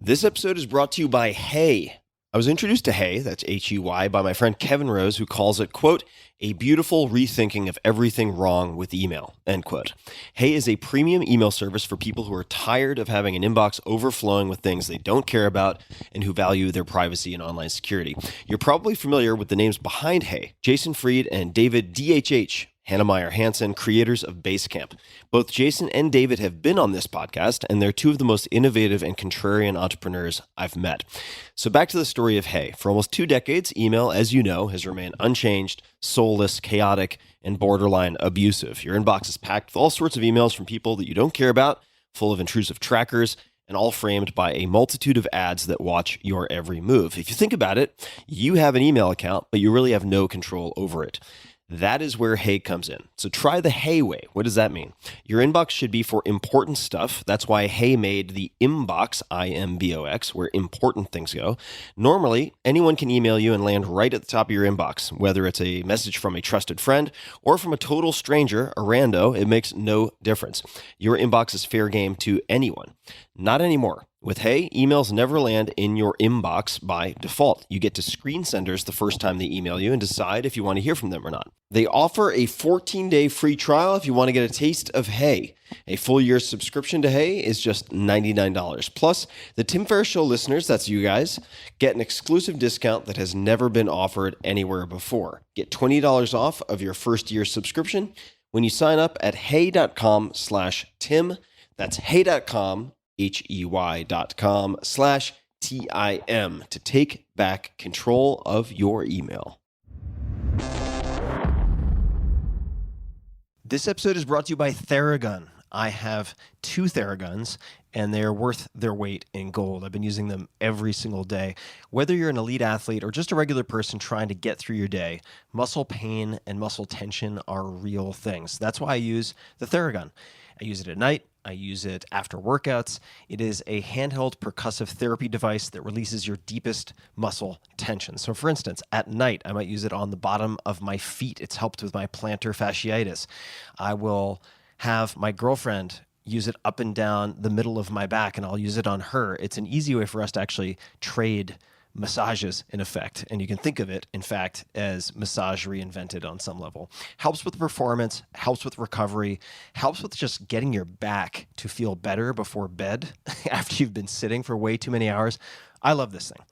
This episode is brought to you by Hey. I was introduced to Hey, that's H-E-Y, by my friend Kevin Rose, who calls it, quote, a beautiful rethinking of everything wrong with email, end quote. Hey is a premium email service for people who are tired of having an inbox overflowing with things they don't care about and who value their privacy and online security. You're probably familiar with the names behind Hey, Jason Fried and David DHH. Hannemeyer Hansen, creators of Basecamp. Both Jason and David have been on this podcast, and they're two of the most innovative and contrarian entrepreneurs I've met. So back to the story of Hey. For almost 2 decades, email, as you know, has remained unchanged, soulless, chaotic, and borderline abusive. Your inbox is packed with all sorts of emails from people that you don't care about, full of intrusive trackers, and all framed by a multitude of ads that watch your every move. If you think about it, you have an email account, but you really have no control over it. That is where Hey comes in. So try the Hey way. What does that mean? Your inbox should be for important stuff. That's why Hey made the Inbox, I-M-B-O-X, where important things go. Normally, anyone can email you and land right at the top of your inbox, whether it's a message from a trusted friend or from a total stranger, a rando, it makes no difference. Your inbox is fair game to anyone. Not anymore. With Hey, emails never land in your inbox by default. You get to screen senders the first time they email you and decide if you want to hear from them or not. They offer a 14-day free trial if you want to get a taste of Hey. A full year's subscription to Hey is just $99. Plus, the Tim Ferriss Show listeners, that's you guys, get an exclusive discount that has never been offered anywhere before. Get $20 off of your first year's subscription when you sign up at hey.com/Tim. That's hey.com, HEY.com/TIM to take back control of your email. This episode is brought to you by Theragun. I have 2 Theraguns, and they're worth their weight in gold. I've been using them every single day. Whether you're an elite athlete or just a regular person trying to get through your day, muscle pain and muscle tension are real things. That's why I use the Theragun. I use it at night. I use it after workouts. It is a handheld percussive therapy device that releases your deepest muscle tension. So for instance, at night, I might use it on the bottom of my feet. It's helped with my plantar fasciitis. I will have my girlfriend use it up and down the middle of my back, and I'll use it on her. It's an easy way for us to actually trade massages in effect. And you can think of it, in fact, as massage reinvented on some level. Helps with performance, helps with recovery, helps with just getting your back to feel better before bed after you've been sitting for way too many hours. I love this thing.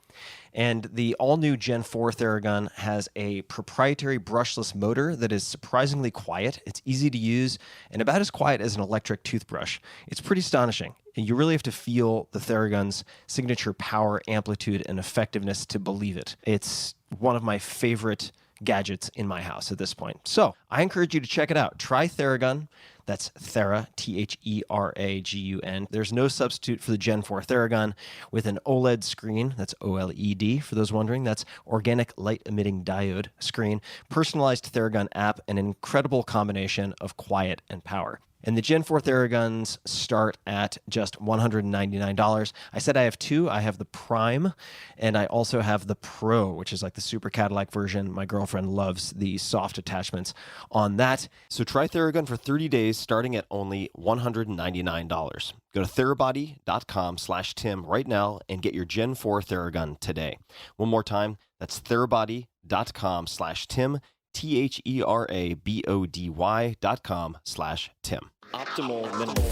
And the all-new Gen 4 Theragun has a proprietary brushless motor that is surprisingly quiet. It's easy to use and about as quiet as an electric toothbrush. It's pretty astonishing. And you really have to feel the Theragun's signature power, amplitude, and effectiveness to believe it. It's one of my favorite gadgets in my house at this point. So I encourage you to check it out. Try Theragun. That's Thera, Theragun. There's no substitute for the Gen 4 Theragun with an OLED screen. That's OLED, for those wondering. That's organic light-emitting diode screen, personalized Theragun app, and an incredible combination of quiet and power. And the Gen 4 Theraguns start at just $199. I said I have 2. I have the Prime, and I also have the Pro, which is like the Super Cadillac version. My girlfriend loves the soft attachments on that. So try Theragun for 30 days, starting at only $199. Go to therabody.com/Tim right now and get your Gen 4 Theragun today. One more time, that's therabody.com/Tim. THERABODY.com/Tim. Optimal minimal.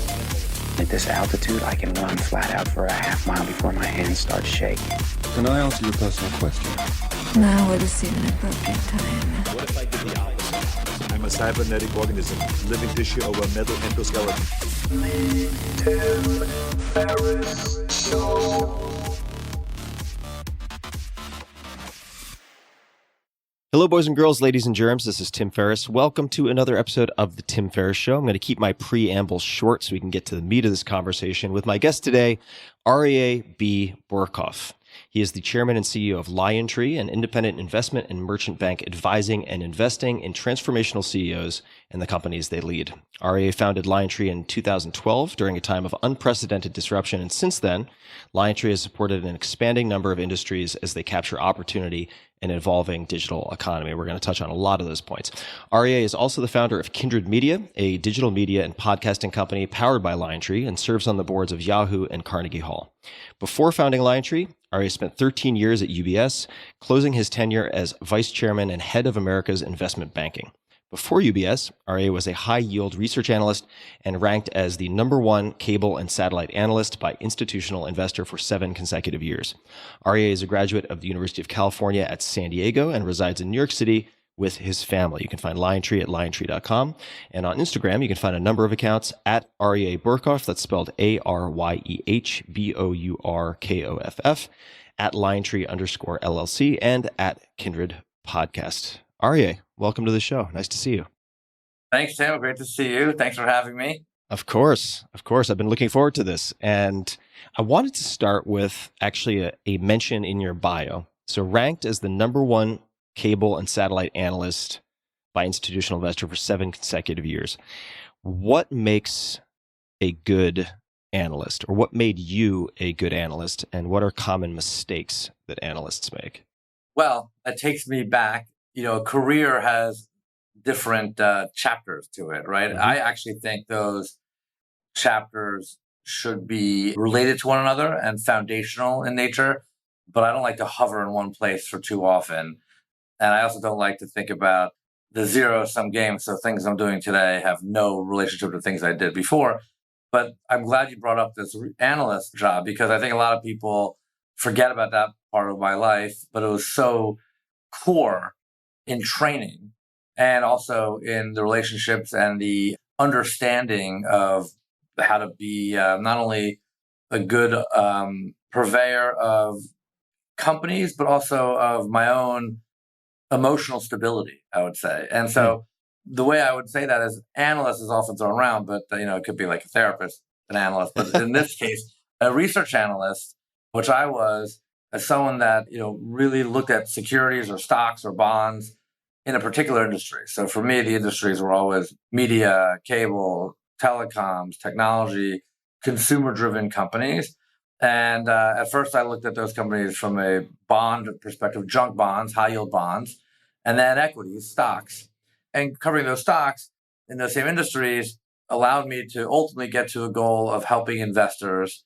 At this altitude, I can run flat out for a half mile before my hands start shaking. Can I ask you a personal question? Now would seem an appropriate time. What if I did the opposite? I'm a cybernetic organism, living tissue over a metal endoskeleton. Tim Ferriss Show. Hello, boys and girls, ladies and germs. This is Tim Ferriss. Welcome to another episode of The Tim Ferriss Show. I'm going to keep my preamble short so we can get to the meat of this conversation with my guest today, Aryeh B. Bourkoff. He is the chairman and CEO of LionTree, an independent investment and merchant bank advising and investing in transformational CEOs and the companies they lead. Aryeh founded LionTree in 2012 during a time of unprecedented disruption, and since then, LionTree has supported an expanding number of industries as they capture opportunity an evolving digital economy. We're going to touch on a lot of those points. Aryeh is also the founder of Kindred Media, a digital media and podcasting company powered by LionTree, and serves on the boards of Yahoo and Carnegie Hall. Before founding LionTree, Aryeh spent 13 years at UBS, closing his tenure as vice chairman and head of America's investment banking. Before UBS, Aryeh was a high-yield research analyst and ranked as the #1 cable and satellite analyst by Institutional Investor for 7 consecutive years. Aryeh is a graduate of the University of California at San Diego and resides in New York City with his family. You can find LionTree at liontree.com. And on Instagram, you can find a number of accounts at Aryeh Bourkoff, that's spelled ARYEH BOURKOFF, at LionTree_LLC, and at Kindred Podcast. Aryeh, welcome to the show. Nice to see you. Thanks, Tim. Great to see you. Thanks for having me. Of course. I've been looking forward to this. And I wanted to start with actually a mention in your bio. So ranked as the #1 cable and satellite analyst by Institutional Investor for 7 consecutive years. What makes a good analyst, or what made you a good analyst, and what are common mistakes that analysts make? Well, it takes me back. A career has different chapters to it, right? Mhm. I actually think those chapters should be related to one another and foundational in nature, but I don't like to hover in one place for too often. And I also don't like to think about the zero-sum game. So things I'm doing today have no relationship to things I did before. But I'm glad you brought up this analyst job, because I think a lot of people forget about that part of my life, but it was so core in training and also in the relationships and the understanding of how to be not only a good purveyor of companies, but also of my own emotional stability, I would say. And so the way I would say that is, analyst is often thrown around, but it could be like a therapist, an analyst. But in this case, a research analyst, which I was, as someone that really looked at securities or stocks or bonds in a particular industry. So for me, the industries were always media, cable, telecoms, technology, consumer-driven companies. And at first, I looked at those companies from a bond perspective, junk bonds, high-yield bonds, and then equities, stocks. And covering those stocks in those same industries allowed me to ultimately get to a goal of helping investors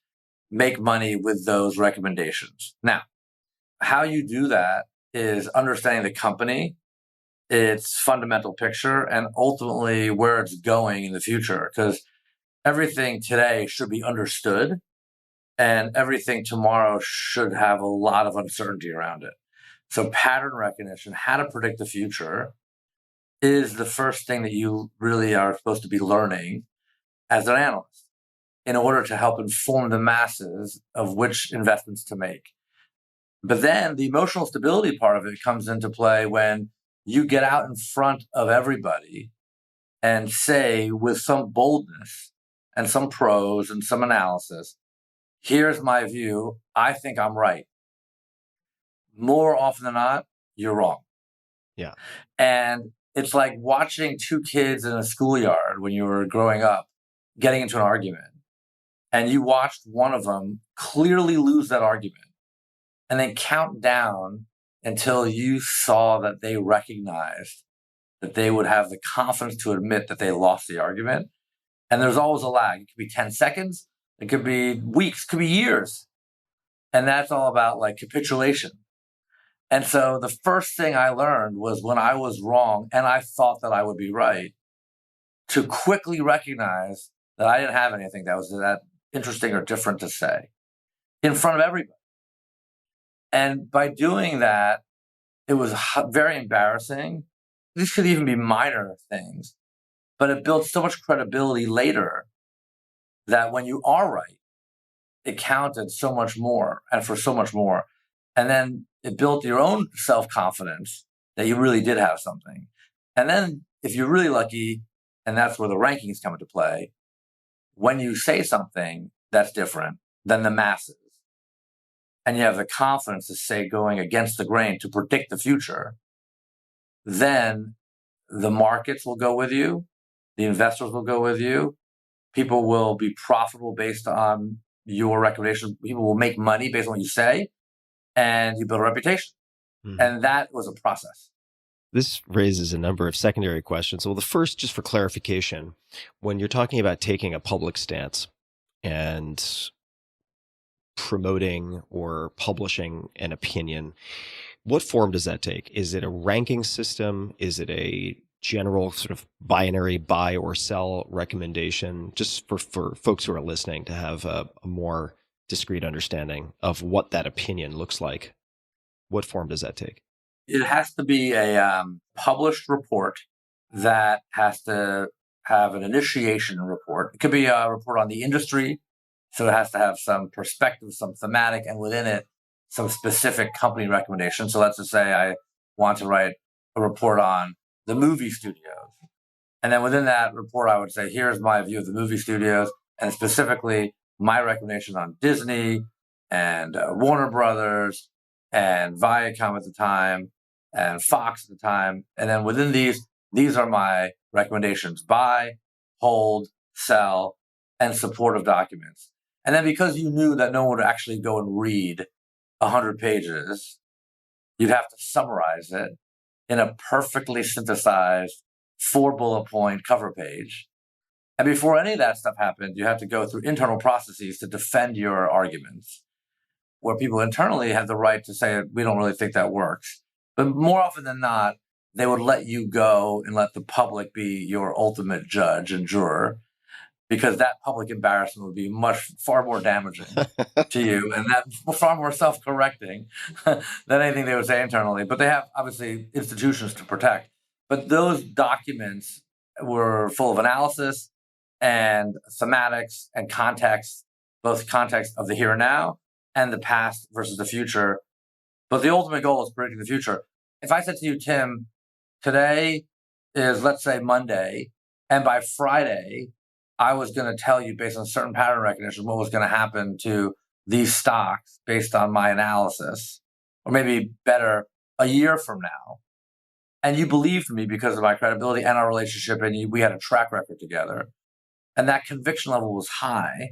make money with those recommendations. Now, how you do that is understanding the company, its fundamental picture, and ultimately where it's going in the future. Because everything today should be understood, and everything tomorrow should have a lot of uncertainty around it. So pattern recognition, how to predict the future, is the first thing that you really are supposed to be learning as an analyst in order to help inform the masses of which investments to make. But then the emotional stability part of it comes into play when you get out in front of everybody and say, with some boldness and some prose and some analysis, here's my view. I think I'm right. More often than not, you're wrong. Yeah. And it's like watching 2 kids in a schoolyard when you were growing up getting into an argument, and you watched one of them clearly lose that argument and then count down until you saw that they recognized that they would have the confidence to admit that they lost the argument. And there's always a lag. It could be 10 seconds. It could be weeks, could be years. And that's all about like capitulation. And so the first thing I learned was, when I was wrong and I thought that I would be right, to quickly recognize that I didn't have anything that was that interesting or different to say in front of everybody. And by doing that, it was very embarrassing. These could even be minor things, but it built so much credibility later that when you are right, it counted so much more and for so much more. And then it built your own self-confidence that you really did have something. And then if you're really lucky, and that's where the rankings come into play, when you say something that's different than the masses, and you have the confidence to say, going against the grain, to predict the future, then the markets will go with you, the investors will go with you, people will be profitable based on your recommendations, people will make money based on what you say, and you build a reputation. And that was a process. This raises a number of secondary questions. Well, the first, just for clarification, when you're talking about taking a public stance and promoting or publishing an opinion, what form does that take? Is it a ranking system? Is it a general sort of binary buy or sell recommendation? Just for folks who are listening to have a more discrete understanding of what that opinion looks like. What form does that take? It has to be a published report that has to have an initiation report. It could be a report on the industry. So it has to have some perspective, some thematic, and within it, some specific company recommendations. So let's just say I want to write a report on the movie studios. And then within that report, I would say, here's my view of the movie studios, and specifically my recommendation on Disney and Warner Brothers and Viacom at the time and Fox at the time. And then within these are my recommendations: buy, hold, sell, and supportive documents. And then because you knew that no one would actually go and read 100 pages, you'd have to summarize it in a perfectly synthesized 4-bullet point cover page. And before any of that stuff happened, you have to go through internal processes to defend your arguments, where people internally have the right to say, we don't really think that works. But more often than not, they would let you go and let the public be your ultimate judge and juror, because that public embarrassment would be far more damaging to you, and that far more self-correcting than anything they would say internally. But they have, obviously, institutions to protect. But those documents were full of analysis and thematics and context, both context of the here and now and the past versus the future. But the ultimate goal is predicting the future. If I said to you, Tim, today is, let's say, Monday, and by Friday, I was going to tell you based on certain pattern recognition what was going to happen to these stocks based on my analysis, or maybe better, a year from now. And you believed me because of my credibility and our relationship, and we had a track record together, and that conviction level was high,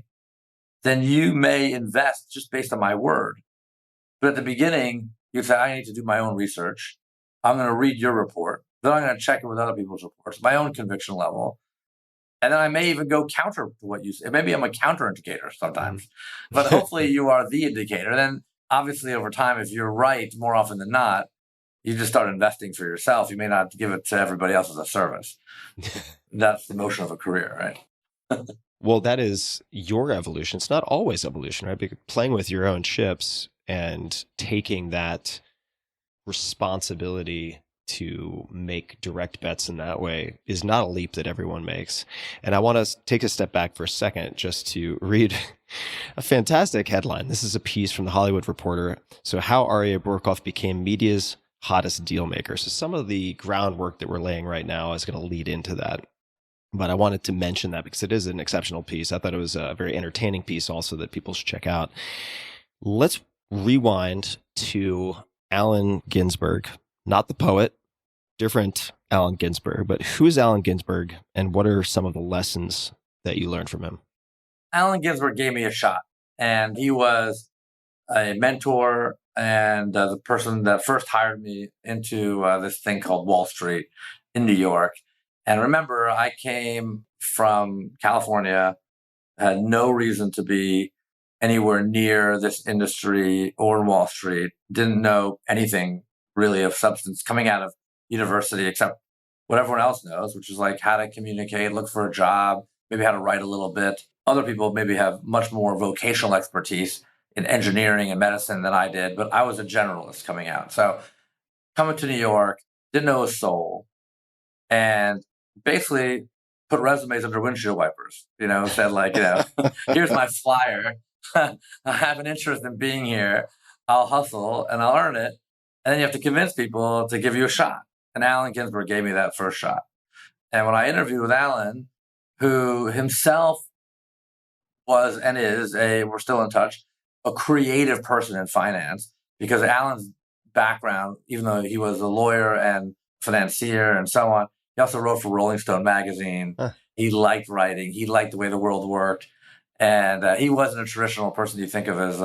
then you may invest just based on my word. But at the beginning, you'd say, I need to do my own research. I'm going to read your report. Then I'm going to check it with other people's reports, my own conviction level. And then I may even go counter to what you say. Maybe I'm a counter indicator sometimes, but hopefully you are the indicator. Then obviously over time, if you're right, more often than not, you just start investing for yourself. You may not give it to everybody else as a service. That's the motion of a career, right? Well, that is your evolution. It's not always evolution, right? Because playing with your own chips and taking that responsibility to make direct bets in that way is not a leap that everyone makes. And I want to take a step back for a second just to read a fantastic headline. This is a piece from the Hollywood Reporter. So, how Aryeh Bourkoff became media's hottest deal maker. So some of the groundwork that we're laying right now is going to lead into that. But I wanted to mention that because it is an exceptional piece. I thought it was a very entertaining piece also that people should check out. Let's rewind to Alan Ginsberg, not the poet, different Alan Ginsberg, but who is Alan Ginsberg and what are some of the lessons that you learned from him? Alan Ginsberg gave me a shot, and he was a mentor and the person that first hired me into this thing called Wall Street in New York. And remember, I came from California, had no reason to be anywhere near this industry or Wall Street, didn't know anything really of substance coming out of university except what everyone else knows, which is like how to communicate, look for a job, maybe how to write a little bit. Other people maybe have much more vocational expertise in engineering and medicine than I did, but I was a generalist coming out. So coming to New York, didn't know a soul, and basically put resumes under windshield wipers, said like, here's my flyer. I have an interest in being here. I'll hustle and I'll earn it. And then you have to convince people to give you a shot. And Alan Ginsberg gave me that first shot. And when I interviewed with Alan, who himself was and is we're still in touch, a creative person in finance, because Alan's background, even though he was a lawyer and financier and so on, he also wrote for Rolling Stone magazine. Huh. He liked writing. He liked the way the world worked. And he wasn't a traditional person you think of as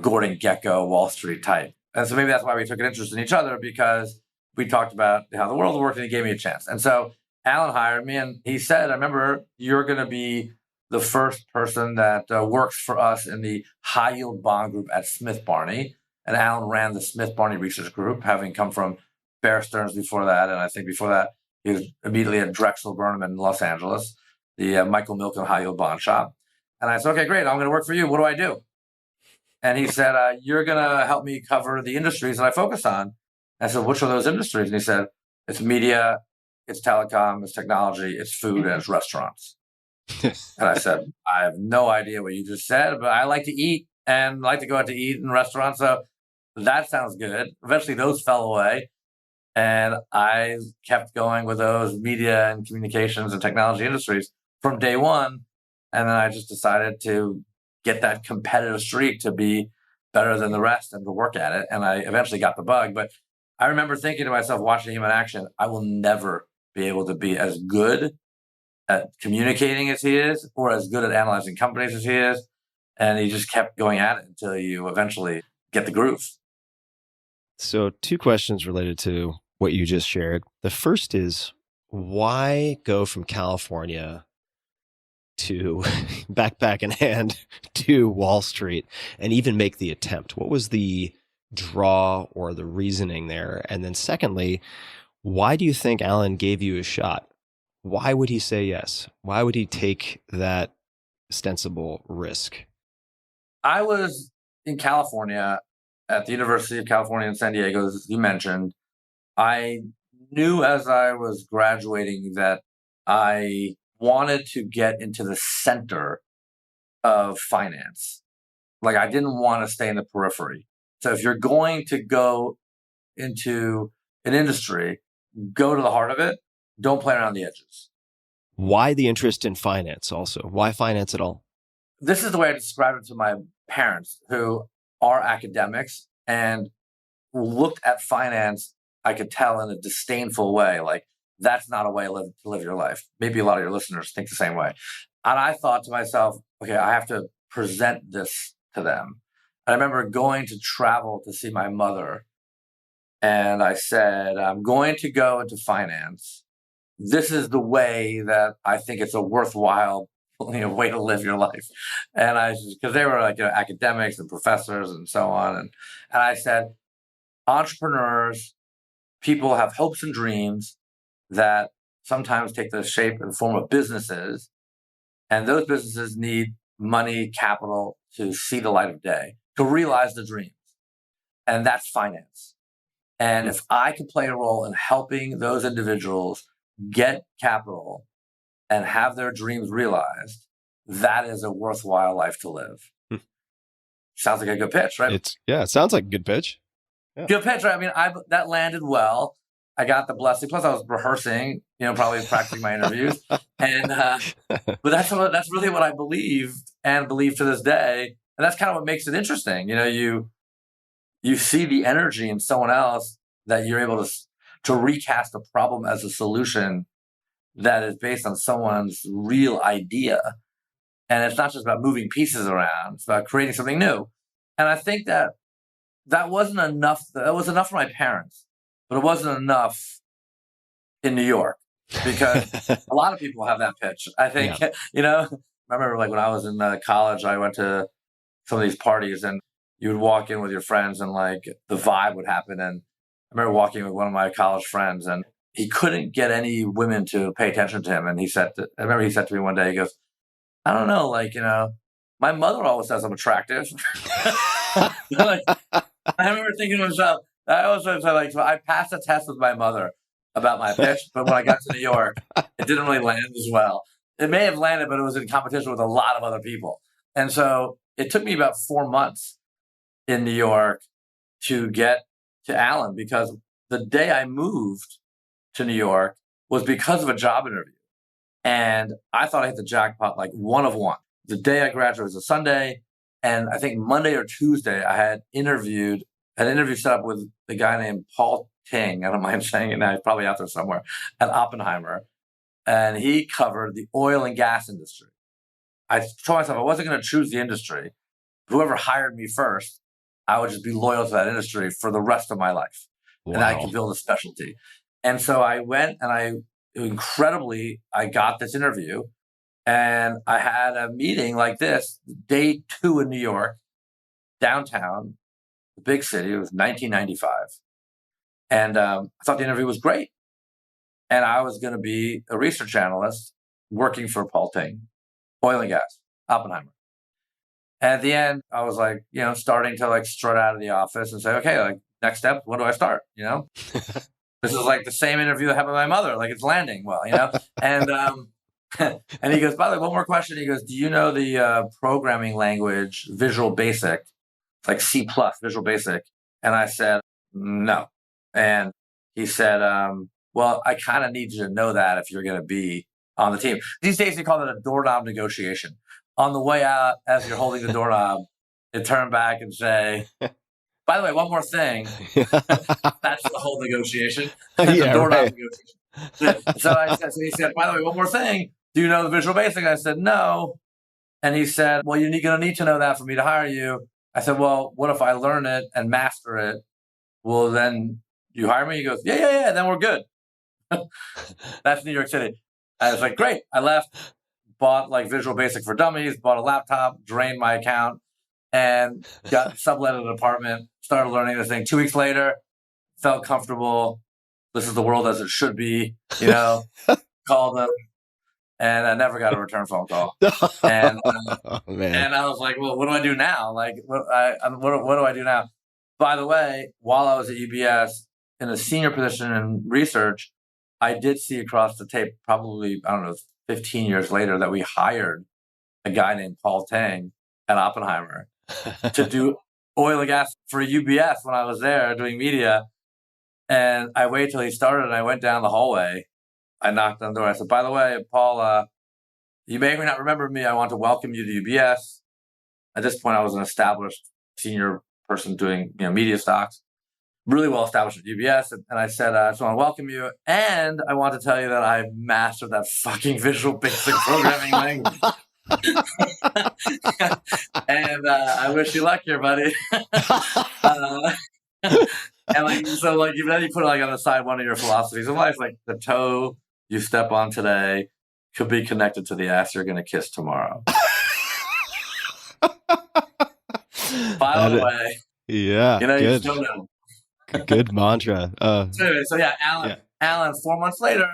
Gordon Gekko, Wall Street type. And so maybe that's why we took an interest in each other, because we talked about how the world worked and he gave me a chance. And so Alan hired me and he said, I remember, you're going to be the first person that works for us in the high yield bond group at Smith Barney. And Alan ran the Smith Barney Research Group, having come from Bear Stearns before that. And I think before that, he was immediately at Drexel Burnham in Los Angeles, the Michael Milken high yield bond shop. And I said, okay, great. I'm going to work for you. What do I do? And he said, you're going to help me cover the industries that I focus on. I said, which are those industries? And he said, it's media, it's telecom, it's technology, it's food, and it's restaurants. And I said, I have no idea what you just said, but I like to eat and like to go out to eat in restaurants. So that sounds good. Eventually those fell away. And I kept going with those media and communications and technology industries from day one. And then I just decided to get that competitive streak to be better than the rest and to work at it. And I eventually got the bug. But I remember thinking to myself, watching him in action, I will never be able to be as good at communicating as he is, or as good at analyzing companies as he is. And he just kept going at it until you eventually get the groove. So 2 questions related to what you just shared. The first is, why go from California to backpack in hand to Wall Street and even make the attempt? What was the draw or the reasoning there? And then secondly, why do you think Alan gave you a shot? Why would he say yes? Why would he take that ostensible risk? I was in California at the University of California in San Diego, as you mentioned. I knew as I was graduating that I wanted to get into the center of finance. Like, I didn't want to stay in the periphery. So if you're going to go into an industry, go to the heart of it. Don't play around the edges. Why the interest in finance also? Why finance at all? This is the way I described it to my parents, who are academics and looked at finance, I could tell, in a disdainful way. Like, that's not a way to live your life. Maybe a lot of your listeners think the same way. And I thought to myself, okay, I have to present this to them. I remember going to travel to see my mother. And I said, I'm going to go into finance. This is the way that I think it's a worthwhile way to live your life. And because they were like academics and professors and so on. And I said, entrepreneurs, people have hopes and dreams that sometimes take the shape and form of businesses. And those businesses need money, capital to see the light of day, to realize the dreams. And that's finance. And if I could play a role in helping those individuals get capital and have their dreams realized, that is a worthwhile life to live. Sounds like a good pitch, right? It sounds like a good pitch. Yeah. Good pitch, right? I mean, that landed well. I got the blessing. Plus, I was rehearsing, probably practicing my interviews. And but that's really what I believed and believe to this day. And that's kind of what makes it interesting. You see the energy in someone else that you're able to recast a problem as a solution that is based on someone's real idea. And it's not just about moving pieces around. It's about creating something new. And I think that wasn't enough. That was enough for my parents, but it wasn't enough in New York, because a lot of people have that pitch. I think, I remember like when I was in college, I went to some of these parties and you would walk in with your friends and like the vibe would happen. And I remember walking with one of my college friends and he couldn't get any women to pay attention to him. And I remember he said to me one day, he goes, I don't know, my mother always says I'm attractive. I remember thinking to myself, I passed a test with my mother about my pitch, but when I got to New York, it didn't really land as well. It may have landed, but it was in competition with a lot of other people. And so it took me about 4 months in New York to get to Alan, because the day I moved to New York was because of a job interview. And I thought I hit the jackpot like one of one. The day I graduated was a Sunday. And I think Monday or Tuesday, I had an interview set up with a guy named Paul Ting. I don't mind saying it now. He's probably out there somewhere, at Oppenheimer. And he covered the oil and gas industry. I told myself I wasn't going to choose the industry. Whoever hired me first, I would just be loyal to that industry for the rest of my life. And I could build a specialty. And so I went and I got this interview, and I had a meeting like this, day 2 in New York, downtown, the big city. It was 1995. And I thought the interview was great. And I was going to be a research analyst working for Paul Ting, oil and gas, Oppenheimer. And at the end, I was like, starting to like strut out of the office and say, okay, like next step, when do I start? This is like the same interview that happened with my mother. Like it's landing well, And and he goes, by the way, one more question. He goes, do you know the programming language Visual Basic? It's like C+, Visual Basic. And I said, no. And he said, well, I kind of need you to know that if you're going to be on the team. These days, they call it a doorknob negotiation. On the way out, as you're holding the doorknob, you turn back and say, by the way, one more thing. That's the whole negotiation. That's the doorknob negotiation. So he said, by the way, one more thing. Do you know the Visual Basic? I said, no. And he said, well, you're going to need to know that for me to hire you. I said, well, what if I learn it and master it? Well, then you hire me? He goes, yeah, then we're good. That's New York City. I was like, great. I left, bought like Visual Basic for Dummies, bought a laptop, drained my account, and got sublet an apartment, started learning this thing. 2 weeks later, felt comfortable. This is the world as it should be, called them. And I never got a return phone call. And and I was like, well, what do I do now? Like, what do I do now? By the way, while I was at UBS in a senior position in research, I did see across the tape, probably, 15 years later, that we hired a guy named Paul Ting at Oppenheimer to do oil and gas for UBS when I was there doing media. And I waited till he started, and I went down the hallway. I knocked on the door. I said, by the way, Paul, you may or may not remember me. I want to welcome you to UBS. At this point, I was an established senior person doing media stocks, really well established at UBS. And I said, I just want to welcome you. And I want to tell you that I mastered that fucking Visual Basic programming language. And I wish you luck here, buddy. And then you put on the side one of your philosophies of life, like the toe you step on today could be connected to the ass you're going to kiss tomorrow. By the way, yeah, you still know. Good mantra. So Alan, 4 months later,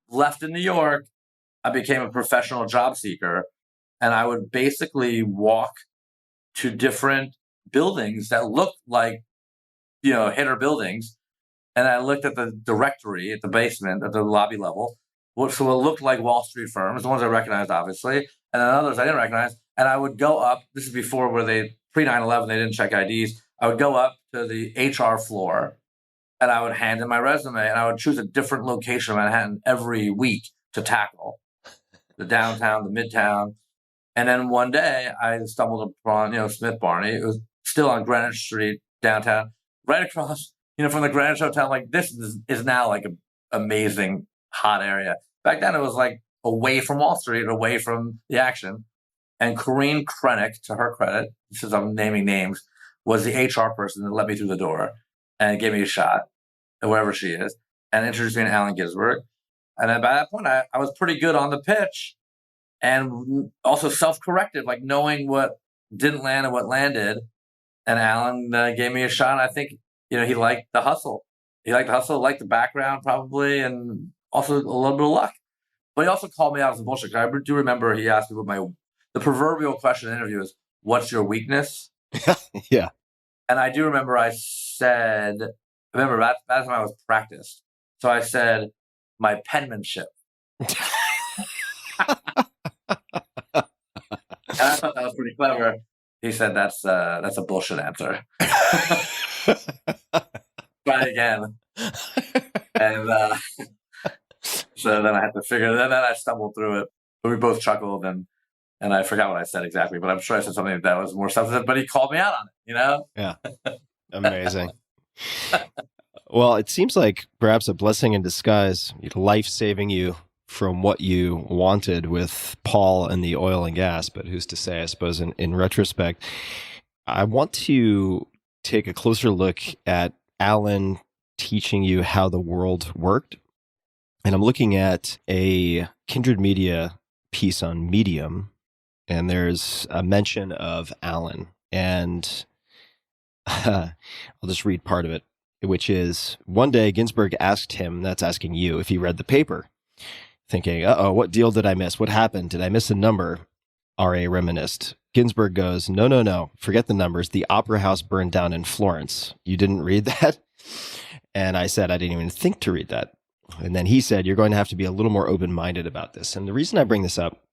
left in New York. I became a professional job seeker, and I would basically walk to different buildings that looked like hitter buildings. And I looked at the directory at the basement, at the lobby level. So it looked like Wall Street firms, the ones I recognized, obviously, and then others I didn't recognize. And I would go up. This is before where pre 9/11, they didn't check IDs. I would go up to the HR floor, and I would hand in my resume, and I would choose a different location of Manhattan every week to tackle. The downtown, the midtown. And then one day I stumbled upon, Smith Barney. It was still on Greenwich Street, downtown, right across, from the Greenwich Hotel. Like, this is now like an amazing hot area. Back then it was like away from Wall Street, away from the action. And Corinne Krennick, to her credit, since I'm naming names, was the HR person that let me through the door and gave me a shot, wherever she is, and introduced me to Alan Ginsberg. And then by that point, I was pretty good on the pitch, and also self-corrected, like knowing what didn't land and what landed. And Alan gave me a shot. And I think, he liked the hustle. He liked the hustle, liked the background probably, and also a little bit of luck. But he also called me out as a bullshit. I do remember he asked me what the proverbial question in the interview is, what's your weakness? Yeah. And I do remember that's the time I was practiced. So I said, my penmanship. And I thought that was pretty clever. He said, that's a bullshit answer. Try again. And so then I had to figure it out. Then I stumbled through it. But we both chuckled, and I forgot what I said exactly, but I'm sure I said something that was more substantive, but he called me out on it, Yeah. Amazing. Well, it seems like perhaps a blessing in disguise, life saving you from what you wanted with Paul and the oil and gas, but who's to say, I suppose, in retrospect. I want to take a closer look at Alan teaching you how the world worked. And I'm looking at a Kindred Media piece on Medium, and there's a mention of Alan. And I'll just read part of it, which is, one day Ginsberg asked him, that's asking you, if he read the paper, thinking, uh-oh, what deal did I miss? What happened? Did I miss a number? Aryeh reminisced. Ginsberg goes, no, forget the numbers. The opera house burned down in Florence. You didn't read that? And I said, I didn't even think to read that. And then he said, you're going to have to be a little more open-minded about this. And the reason I bring this up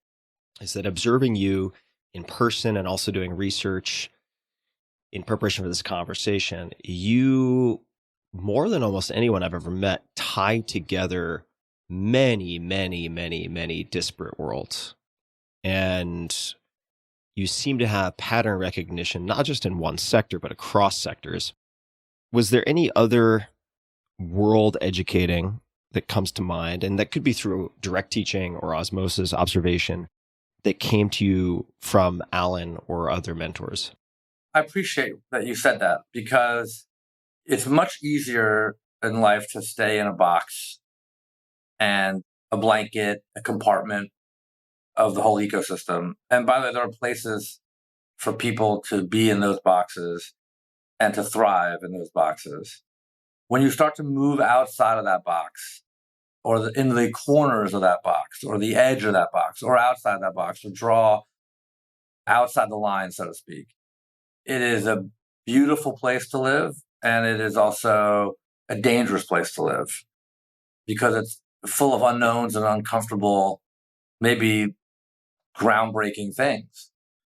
is that observing you in person and also doing research in preparation for this conversation, you, more than almost anyone I've ever met, tie together many, many, many, many disparate worlds. And you seem to have pattern recognition, not just in one sector, but across sectors. Was there any other world educating that comes to mind, and that could be through direct teaching or osmosis, observation, that came to you from Alan or other mentors? I appreciate that you said that, because it's much easier in life to stay in a box and a blanket, a compartment of the whole ecosystem. And by the way, there are places for people to be in those boxes and to thrive in those boxes. When you start to move outside of that box, or in the corners of that box, or the edge of that box, or outside that box, or draw outside the line, so to speak, it is a beautiful place to live, and it is also a dangerous place to live, because it's full of unknowns and uncomfortable, maybe groundbreaking things.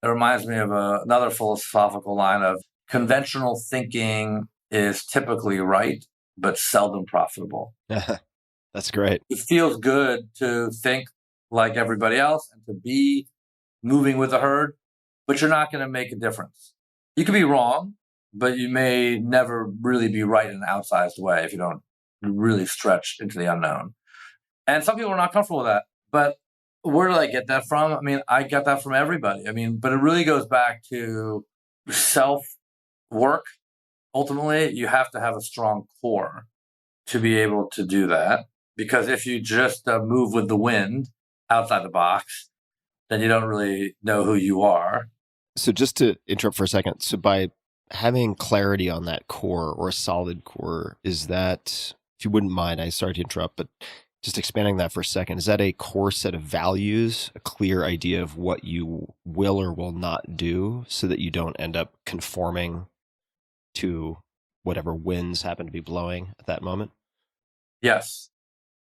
It reminds me of another philosophical line of, conventional thinking is typically right, but seldom profitable. That's great. It feels good to think like everybody else and to be moving with the herd, but you're not going to make a difference. You could be wrong, but you may never really be right in an outsized way if you don't really stretch into the unknown. And some people are not comfortable with that. But where did I get that from? I mean, I get that from everybody. I mean, but it really goes back to self-work. Ultimately, you have to have a strong core to be able to do that. Because if you just move with the wind outside the box, then you don't really know who you are. So just to interrupt for a second, so by having clarity on that core, or a solid core, is that, if you wouldn't mind, I sorry to interrupt, but just expanding that for a second, is that a core set of values, a clear idea of what you will or will not do, so that you don't end up conforming to whatever winds happen to be blowing at that moment? Yes.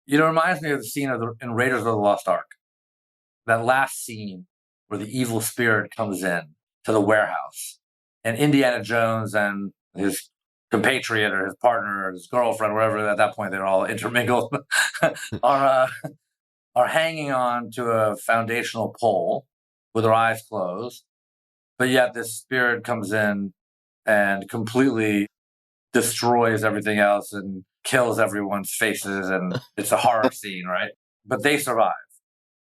You know, it reminds me of the scene in Raiders of the Lost Ark. That last scene where the evil spirit comes in to the warehouse, and Indiana Jones and his compatriot or his partner or his girlfriend, wherever at that point they're all intermingled, are hanging on to a foundational pole with their eyes closed. But yet this spirit comes in and completely destroys everything else and kills everyone's faces, and it's a horror scene, right? But they survive.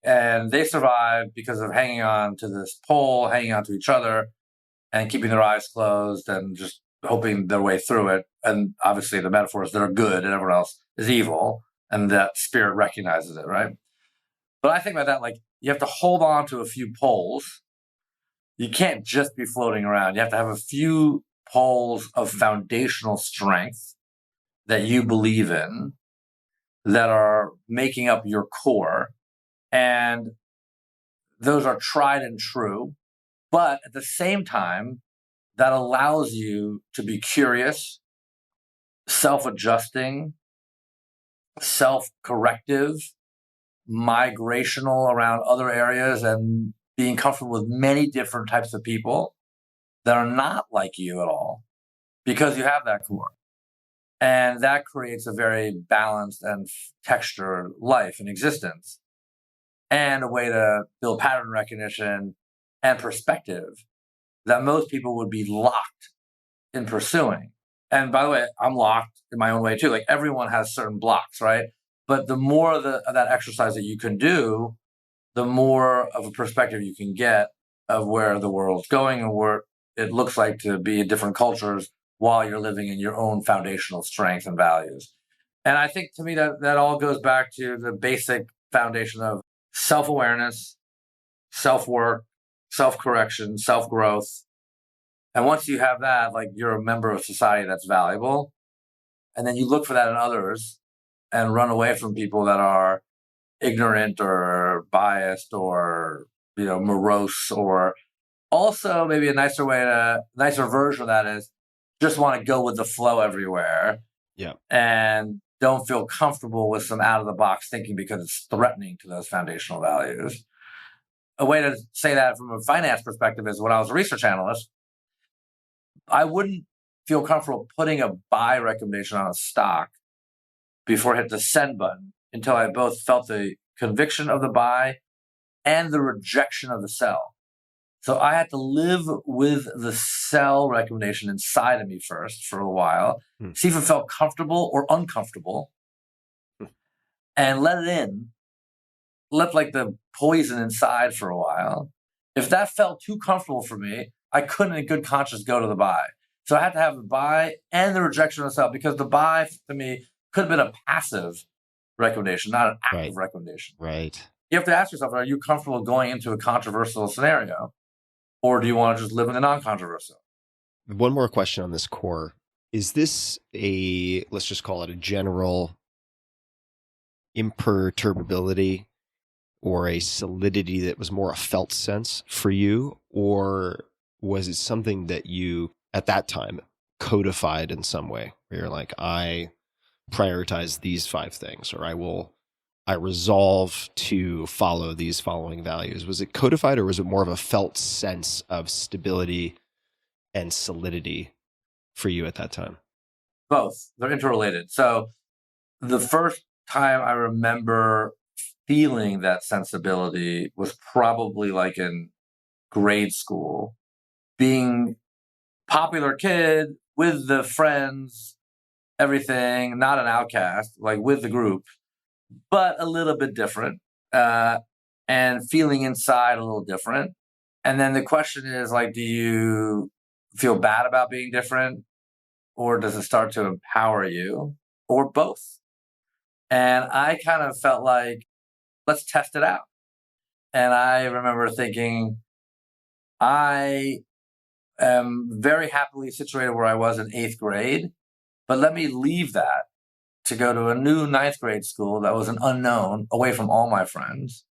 And they survive because of hanging on to this pole, hanging on to each other, and keeping their eyes closed and just hoping their way through it. And obviously the metaphor is they're good and everyone else is evil, and that spirit recognizes it, right? But I think about that, like, you have to hold on to a few poles. You can't just be floating around. You have to have a few poles of foundational strength that you believe in, that are making up your core. And those are tried and true. But at the same time, that allows you to be curious, self-adjusting, self-corrective, migrational around other areas, and being comfortable with many different types of people that are not like you at all, because you have that core. And that creates a very balanced and textured life and existence, and a way to build pattern recognition and perspective that most people would be locked in pursuing. And by the way, I'm locked in my own way too. Like, everyone has certain blocks, right? But the more of that exercise that you can do, the more of a perspective you can get of where the world's going and where it looks like to be in different cultures while you're living in your own foundational strength and values. And I think to me that all goes back to the basic foundation of self-awareness, self-work, self-correction, self-growth. And once you have that, like, you're a member of society that's valuable. And then you look for that in others and run away from people that are ignorant or biased or, morose, or also maybe a nicer version of that is just want to go with the flow everywhere. Yeah. And don't feel comfortable with some out of the box thinking because it's threatening to those foundational values. A way to say that from a finance perspective is when I was a research analyst, I wouldn't feel comfortable putting a buy recommendation on a stock before I hit the send button until I both felt the conviction of the buy and the rejection of the sell. So I had to live with the sell recommendation inside of me first for a while, see if it felt comfortable or uncomfortable, and let it in, let like the poison inside for a while. If that felt too comfortable for me, I couldn't in good conscience go to the buy. So I had to have the buy and the rejection of the sell, because the buy to me could have been a passive recommendation, not an active recommendation. Right. You have to ask yourself, are you comfortable going into a controversial scenario? Or do you want to just live in the non-controversial? One more question on this core. Is this let's just call it a general imperturbability or a solidity that was more a felt sense for you? Or was it something that you, at that time, codified in some way? Where you're like, I prioritize these 5 things, or I resolve to follow these following values. Was it codified, or was it more of a felt sense of stability and solidity for you at that time? Both. They're interrelated. So the first time I remember feeling that sensibility was probably like in grade school, being popular kid with the friends, everything, not an outcast, like with the group, but a little bit different, and feeling inside a little different. And then the question is, like, do you feel bad about being different, or does it start to empower you, or both? And I kind of felt like, let's test it out. And I remember thinking, I am very happily situated where I was in 8th grade, but let me leave that to go to a new 9th grade school that was an unknown, away from all my friends.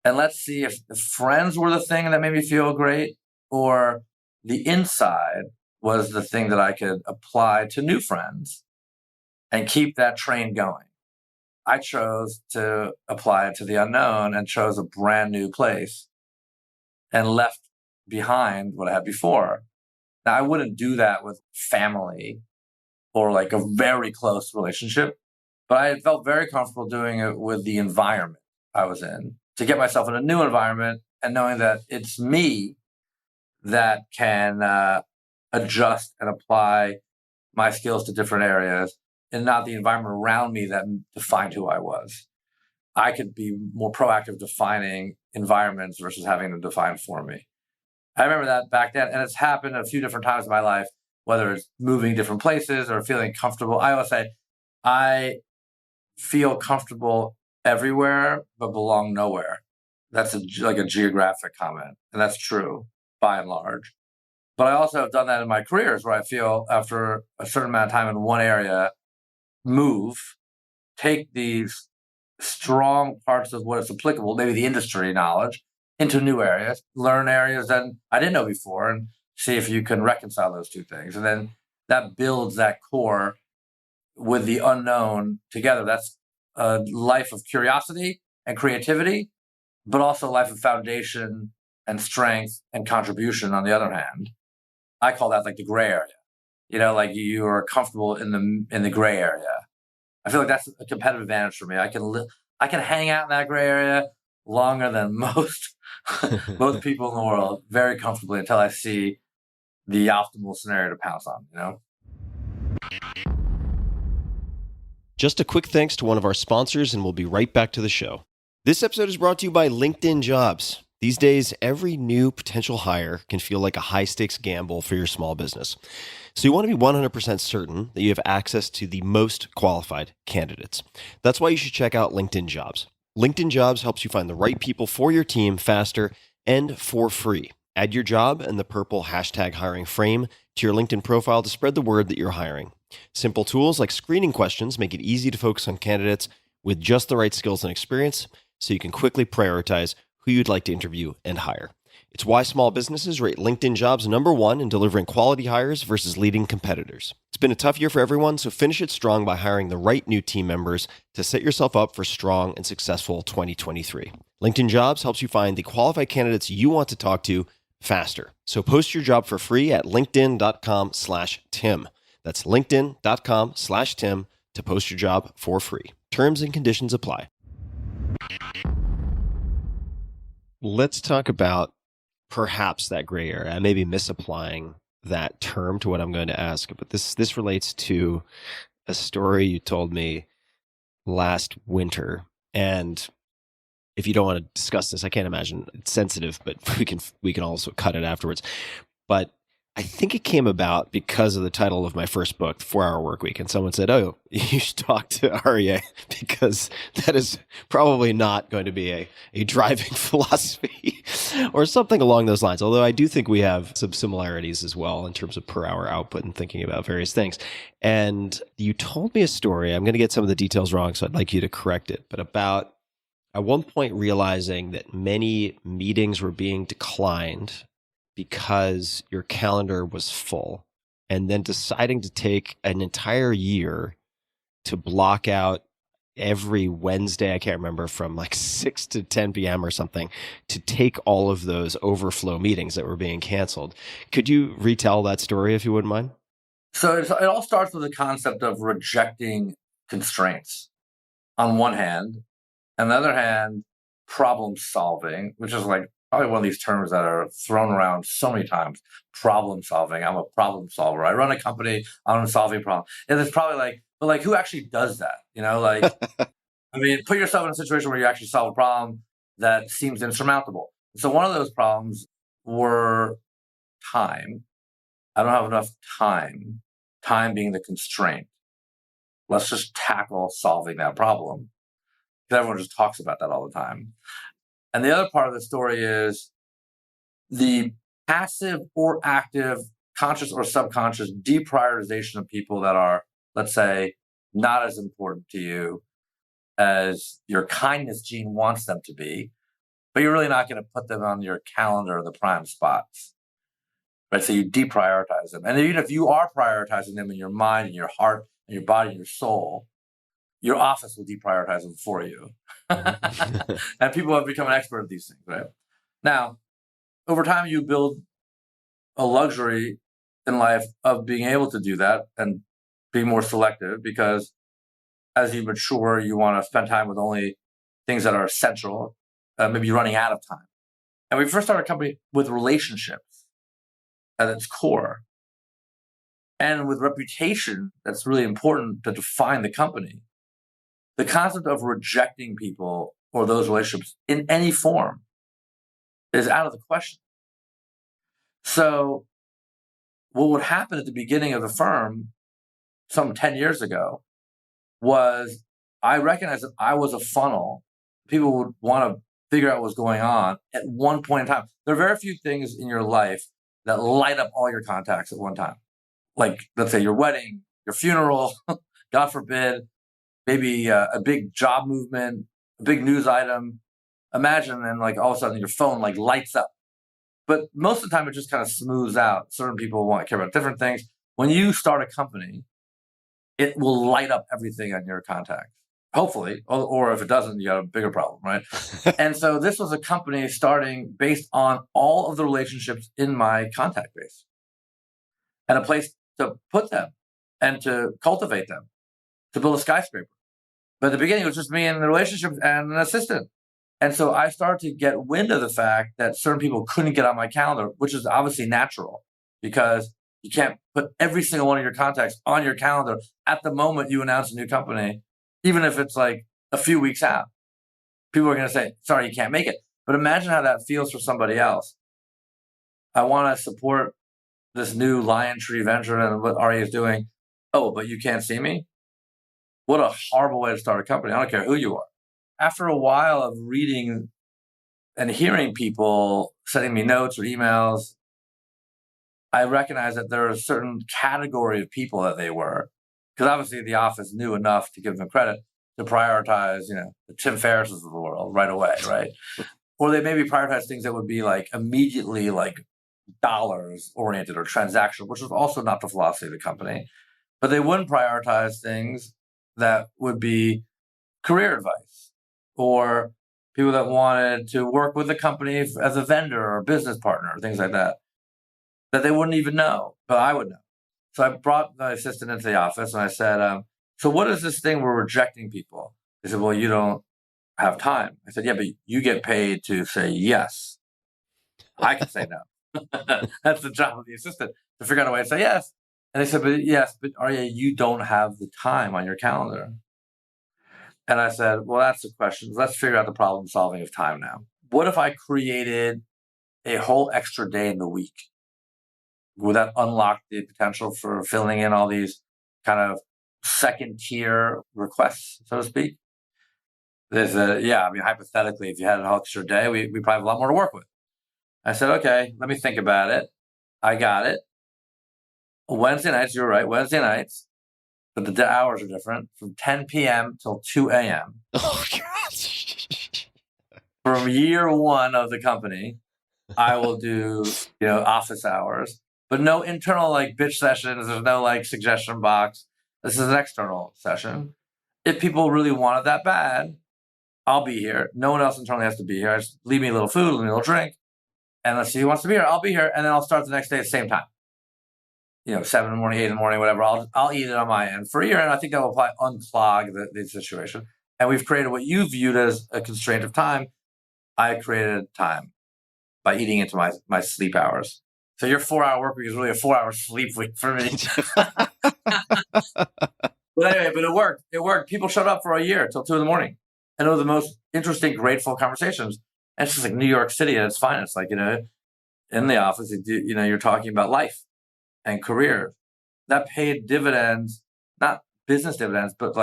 And let's see if friends were the thing that made me feel great, or the inside was the thing that I could apply to new friends and keep that train going. I chose to apply it to the unknown and chose a brand new place and left behind what I had before. Now, I wouldn't do that with family or like a very close relationship, but I felt very comfortable doing it with the environment I was in, to get myself in a new environment and knowing that it's me that can adjust and apply my skills to different areas, and not the environment around me that defined who I was. I could be more proactive defining environments versus having them defined for me. I remember that back then, and it's happened a few different times in my life, whether it's moving different places or feeling comfortable. I always say, I feel comfortable everywhere, but belong nowhere. That's like a geographic comment, and that's true by and large. But I also have done that in my careers, where I feel after a certain amount of time in one area, move, take these strong parts of what is applicable, maybe the industry knowledge, into new areas, learn areas that I didn't know before, and see if you can reconcile those two things. And then that builds that core with the unknown together. That's a life of curiosity and creativity, but also a life of foundation and strength and contribution on the other hand. I call that like the gray area. You know, like you are comfortable in the gray area. I feel like that's a competitive advantage for me. I can hang out in that gray area longer than most people in the world, very comfortably, until I see the optimal scenario to pounce on, you know? Just a quick thanks to one of our sponsors, and we'll be right back to the show. This episode is brought to you by LinkedIn Jobs. These days, every new potential hire can feel like a high-stakes gamble for your small business. So you want to be 100% certain that you have access to the most qualified candidates. That's why you should check out LinkedIn Jobs. LinkedIn Jobs helps you find the right people for your team faster and for free. Add your job and the purple hashtag hiring frame to your LinkedIn profile to spread the word that you're hiring. Simple tools like screening questions make it easy to focus on candidates with just the right skills and experience so you can quickly prioritize who you'd like to interview and hire. It's why small businesses rate LinkedIn Jobs #1 in delivering quality hires versus leading competitors. It's been a tough year for everyone, so finish it strong by hiring the right new team members to set yourself up for strong and successful 2023. LinkedIn Jobs helps you find the qualified candidates you want to talk to faster. So post your job for free at linkedin.com/Tim. That's linkedin.com/Tim to post your job for free. Terms and conditions apply. Let's talk about perhaps that gray area. I may be misapplying that term to what I'm going to ask, but this relates to a story you told me last winter. And if you don't want to discuss this, I can't imagine it's sensitive, but we can also cut it afterwards. But I think it came about because of the title of my first book, The 4-Hour Workweek. And someone said, oh, you should talk to Aryeh because that is probably not going to be a driving philosophy or something along those lines. Although I do think we have some similarities as well in terms of per hour output and thinking about various things. And you told me a story. I'm going to get some of the details wrong, so I'd like you to correct it. But about at one point realizing that many meetings were being declined because your calendar was full, and then deciding to take an entire year to block out every Wednesday, I can't remember, from like 6 to 10 p.m. or something, to take all of those overflow meetings that were being canceled. Could you retell that story if you wouldn't mind? So it all starts with the concept of rejecting constraints on one hand. On the other hand, problem solving, which is like probably one of these terms that are thrown around so many times. Problem solving. I'm a problem solver. I run a company. I'm solving problems. And it's probably like, but like, who actually does that? You know, like, I mean, put yourself in a situation where you actually solve a problem that seems insurmountable. So one of those problems were time. I don't have enough time. Time being the constraint. Let's just tackle solving that problem. Because everyone just talks about that all the time. And the other part of the story is the passive or active, conscious or subconscious deprioritization of people that are, let's say, not as important to you as your kindness gene wants them to be, but you're really not going to put them on your calendar or the prime spots. Right? So you deprioritize them. And even if you are prioritizing them in your mind and your heart and your body and your soul, your office will deprioritize them for you. And people have become an expert at these things, right? Now, over time, you build a luxury in life of being able to do that and be more selective, because as you mature, you want to spend time with only things that are essential, maybe you're running out of time. And we first started a company with relationships at its core. And with reputation, that's really important to define the company. The concept of rejecting people or those relationships in any form is out of the question. So what would happen at the beginning of the firm some 10 years ago was I recognized that I was a funnel. People would want to figure out what's going on at one point in time. There are very few things in your life that light up all your contacts at one time. Like, let's say your wedding, your funeral, God forbid, maybe a big job movement, a big news item. Imagine, and like all of a sudden your phone like lights up. But most of the time it just kind of smooths out. Certain people want to care about different things. When you start a company, it will light up everything on your contacts. Hopefully, or if it doesn't, you got a bigger problem, right? And so this was a company starting based on all of the relationships in my contact base and a place to put them and to cultivate them, to build a skyscraper. But at the beginning, it was just me and the relationship and an assistant. And so I started to get wind of the fact that certain people couldn't get on my calendar, which is obviously natural because you can't put every single one of your contacts on your calendar at the moment you announce a new company, even if it's like a few weeks out. People are going to say, sorry, you can't make it. But imagine how that feels for somebody else. I want to support this new Lion Tree venture and what Aryeh is doing. Oh, but you can't see me? What a horrible way to start a company. I don't care who you are. After a while of reading and hearing people sending me notes or emails, I recognize that there are a certain category of people that they were. Because obviously the office knew enough to give them credit to prioritize, the Tim Ferrisses of the world right away, right? Or they maybe prioritize things that would be like immediately like dollars oriented or transactional, which is also not the philosophy of the company. But they wouldn't prioritize things that would be career advice or people that wanted to work with the company as a vendor or business partner, things like that they wouldn't even know, but I would know. So I brought my assistant into the office and I said, so what is this thing we're rejecting people? They said, well, you don't have time. I said, yeah, but you get paid to say yes. I can say no. That's the job of the assistant, to figure out a way to say yes. And they said, but Aryeh, you don't have the time on your calendar. And I said, well, that's the question. Let's figure out the problem solving of time now. What if I created a whole extra day in the week? Would that unlock the potential for filling in all these kind of second tier requests, so to speak? They said, yeah, hypothetically, if you had an extra day, we probably have a lot more to work with. I said, okay, let me think about it. I got it. Wednesday nights, you're right, Wednesday nights, but the hours are different, from 10 p.m. till 2 a.m. Oh, God. From year one of the company, I will do, office hours, but no internal bitch sessions. There's no suggestion box. This is an external session. If people really want it that bad, I'll be here. No one else internally has to be here. Just leave me a little food, leave me a little drink, and let's see who wants to be here. I'll be here, and then I'll start the next day at the same time. 7 in the morning, 8 in the morning, whatever. I'll eat it on my end. For a year, and I think that will probably unclog the situation. And we've created what you viewed as a constraint of time. I created time by eating into my sleep hours. So your 4-hour work week is really a 4-hour sleep week for me. But anyway, it worked. It worked. People showed up for a year till 2 in the morning. And it was the most interesting, grateful conversations. And it's just like New York City at its finest. In the office, you're talking about life and career. That paid dividends, not business dividends, but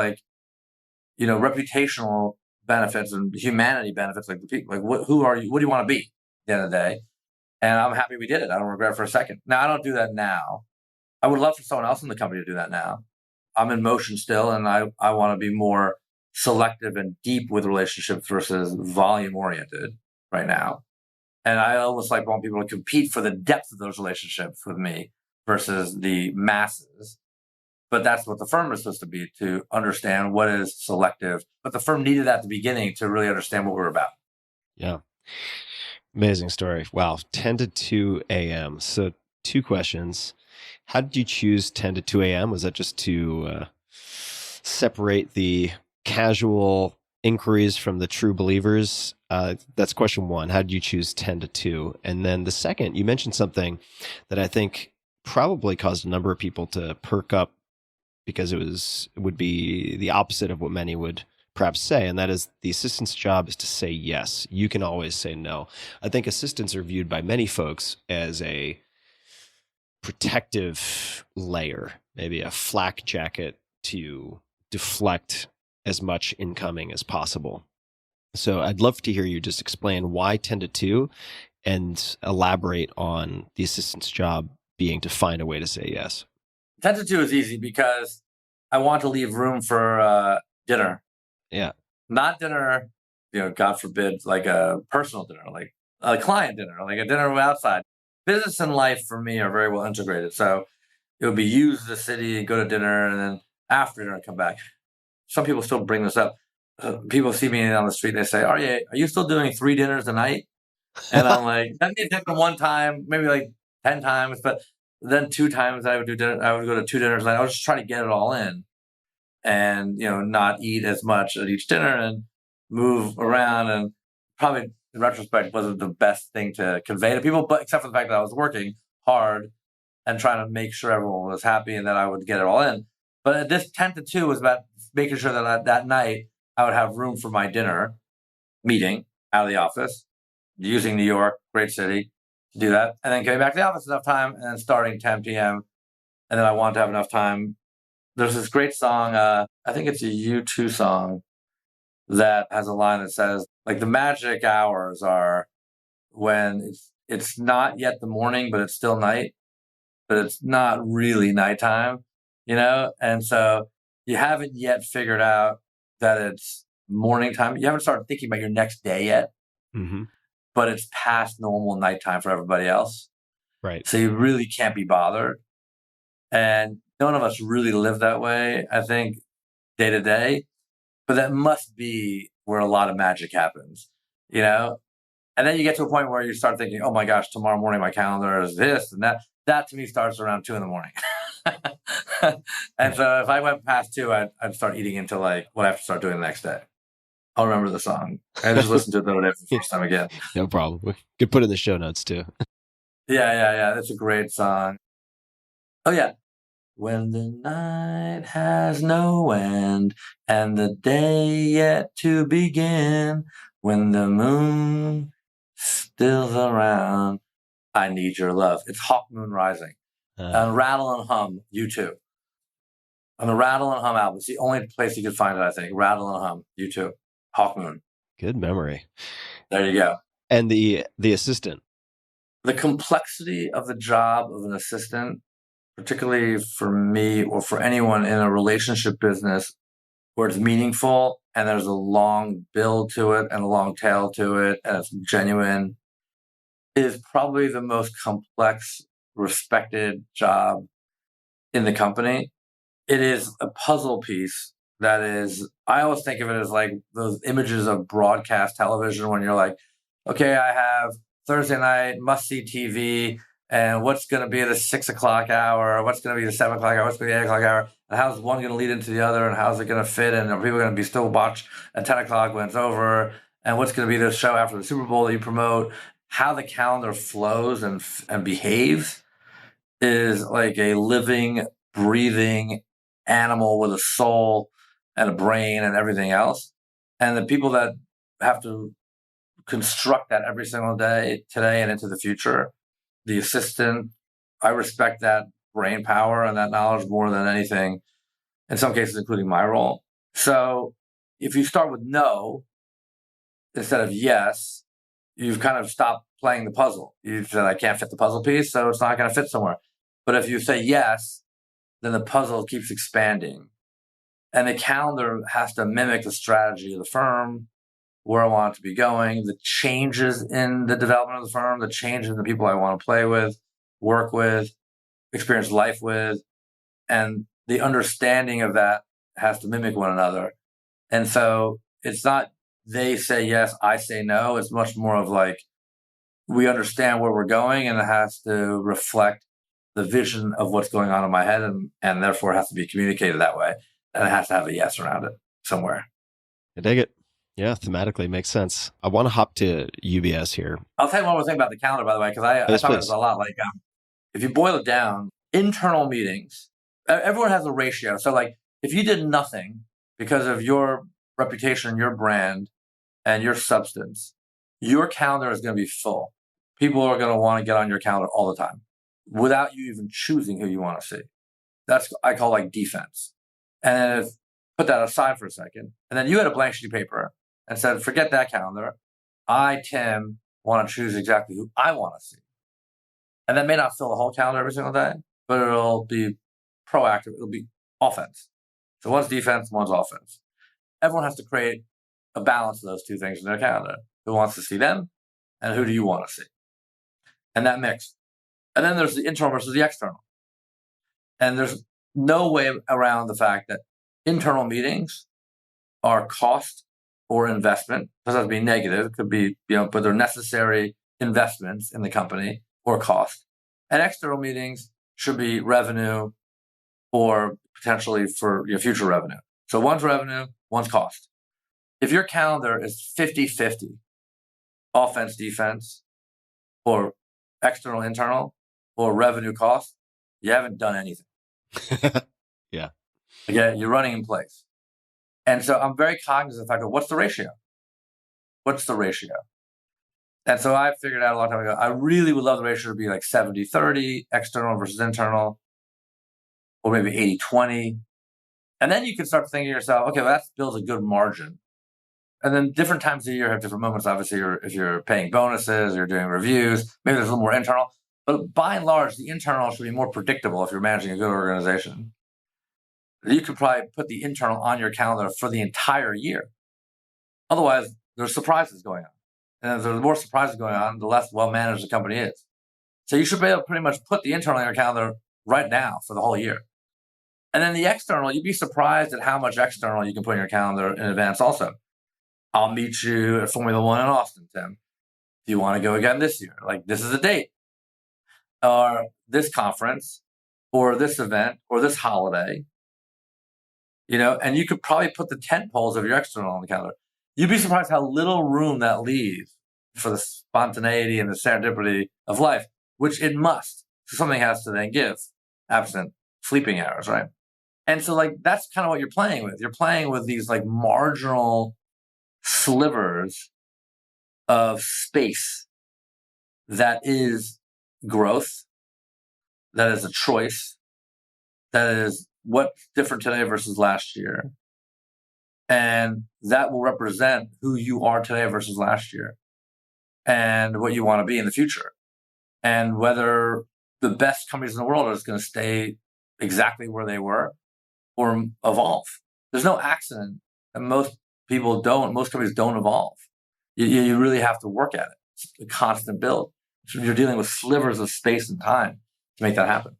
reputational benefits and humanity benefits, like the people, who are you? What do you want to be at the end of the day? And I'm happy we did it. I don't regret it for a second. Now, I don't do that now. I would love for someone else in the company to do that now. I'm in motion still, and I want to be more selective and deep with relationships versus volume oriented right now. And I almost want people to compete for the depth of those relationships with me versus the masses. But that's what the firm is supposed to be, to understand what is selective. But the firm needed that at the beginning to really understand what we're about. Yeah. Amazing story. Wow. 10 to 2 a.m. So 2 questions. How did you choose 10 to 2 a.m.? Was that just to separate the casual inquiries from the true believers? That's question 1. How did you choose 10 to 2? And then the second, you mentioned something that I think probably caused a number of people to perk up, because it would be the opposite of what many would perhaps say, and that is the assistant's job is to say yes. You can always say no. I think assistants are viewed by many folks as a protective layer, maybe a flak jacket to deflect as much incoming as possible. So I'd love to hear you just explain why 10 to 2 and elaborate on the assistant's job being to find a way to say yes. 10 to 2 is easy because I want to leave room for dinner. Yeah. Not dinner, God forbid, like a personal dinner, like a client dinner, like a dinner outside. Business and life for me are very well integrated. So it would be use the city, go to dinner, and then after dinner, come back. Some people still bring this up. People see me on the street, they say, Aryeh, are you still doing 3 dinners a night? And I'm like, that may happen one time, maybe 10 times, but then 2 times I would do dinner. I would go to 2 dinners a night. I was just trying to get it all in. And, not eat as much at each dinner and move around. And probably in retrospect wasn't the best thing to convey to people, but except for the fact that I was working hard and trying to make sure everyone was happy and that I would get it all in. But this 10 to 2 was about making sure that that night I would have room for my dinner meeting out of the office. using New York, great city, to do that. And then getting back to the office enough time and then starting 10 p.m. And then I want to have enough time. There's this great song, I think it's a U2 song that has a line that says, like, the magic hours are when it's not yet the morning, but it's still night, but it's not really nighttime, And so you haven't yet figured out that it's morning time. You haven't started thinking about your next day yet, but it's past normal nighttime for everybody else. Right. So you really can't be bothered. And none of us really live that way, I think, day to day. But that must be where a lot of magic happens, And then you get to a point where you start thinking, oh my gosh, tomorrow morning my calendar is this and that. That to me starts around 2 a.m. And so if I went past 2, I'd start eating into like what I have to start doing the next day. I'll remember the song. I just listened to it the other day for the first time again. No problem. We could put it in the show notes too. Yeah. That's a great song. Oh yeah. When the night has no end and the day yet to begin, when the moon still's around, I need your love. It's Hawk Moon Rising. On Rattle and Hum, U2. On the Rattle and Hum album. It's the only place you could find it, I think. Rattle and Hum, U2. Hawk Moon. Good memory. There you go. And the assistant. The complexity of the job of an assistant, particularly for me or for anyone in a relationship business where it's meaningful and there's a long build to it and a long tail to it and it's genuine, is probably the most complex, respected job in the company. It is a puzzle piece that is, I always think of it as like those images of broadcast television when you're like, okay, I have Thursday night, must-see TV, and what's going to be the 6 o'clock hour, what's going to be the 7 o'clock hour, what's going to be the 8 o'clock hour, and how's one going to lead into the other, and how's it going to fit, and are people going to be still watch at 10 o'clock when it's over, and what's going to be the show after the Super Bowl that you promote, how the calendar flows and behaves is like a living, breathing animal with a soul and a brain and everything else. And the people that have to construct that every single day, today and into the future, the assistant, I respect that brain power and that knowledge more than anything, in some cases, including my role. So if you start with no instead of yes, you've kind of stopped playing the puzzle. You've said, I can't fit the puzzle piece, so it's not going to fit somewhere. But if you say yes, then the puzzle keeps expanding. And the calendar has to mimic the strategy of the firm, where I want it to be going, the changes in the development of the firm, the changes in the people I want to play with, work with, experience life with. And the understanding of that has to mimic one another. And so it's not they say yes, I say no. It's much more of like, we understand where we're going and it has to reflect the vision of what's going on in my head. And therefore it has to be communicated that way. And it has to have a yes around it somewhere. I dig it. Yeah, thematically makes sense. I want to hop to UBS here. I'll tell you one more thing about the calendar, by the way, because I talk about this a lot. Like, if you boil it down, internal meetings, everyone has a ratio. So like, if you did nothing because of your reputation, your brand, and your substance, your calendar is going to be full. People are going to want to get on your calendar all the time without you even choosing who you want to see. That's, I call like defense. And if, put that aside for a second, and then you had a blank sheet of paper and said, forget that calendar. I, Tim, want to choose exactly who I want to see. And that may not fill the whole calendar every single day, but it'll be proactive. It'll be offense. So one's defense, one's offense. Everyone has to create a balance of those two things in their calendar. Who wants to see them, and who do you want to see? And that mix. And then there's the internal versus the external. And there's no way around the fact that internal meetings are cost or investment. It doesn't have to be negative. It could be, but they're necessary investments in the company or cost. And external meetings should be revenue or potentially for your future revenue. So one's revenue, one's cost. If your calendar is 50-50, offense, defense, or external, internal, or revenue cost, you haven't done anything. Yeah. Again, you're running in place. And so I'm very cognizant of the fact of what's the ratio? What's the ratio? And so I figured out a long time ago, I really would love the ratio to be like 70-30, external versus internal, or maybe 80-20. And then you can start thinking to yourself, okay, well, that builds a good margin. And then different times of the year have different moments. Obviously, if you're paying bonuses, you're doing reviews, maybe there's a little more internal. But by and large, the internal should be more predictable if you're managing a good organization. You could probably put the internal on your calendar for the entire year. Otherwise, there's surprises going on. And if there's more surprises going on, the less well-managed the company is. So you should be able to pretty much put the internal on your calendar right now for the whole year. And then the external, you'd be surprised at how much external you can put in your calendar in advance also. I'll meet you at Formula One in Austin, Tim. Do you want to go again this year? Like, this is a date. Or this conference, or this event, or this holiday. And you could probably put the tent poles of your external on the calendar. You'd be surprised how little room that leaves for the spontaneity and the serendipity of life, which it must. So something has to then give, absent sleeping hours, right? And so, like, that's kind of what you're playing with. You're playing with these, like, marginal slivers of space that is growth, that is a choice, that is what's different today versus last year. And that will represent who you are today versus last year and what you want to be in the future. And whether the best companies in the world are just going to stay exactly where they were or evolve. There's no accident. And most companies don't evolve. You really have to work at it. It's a constant build. So you're dealing with slivers of space and time to make that happen.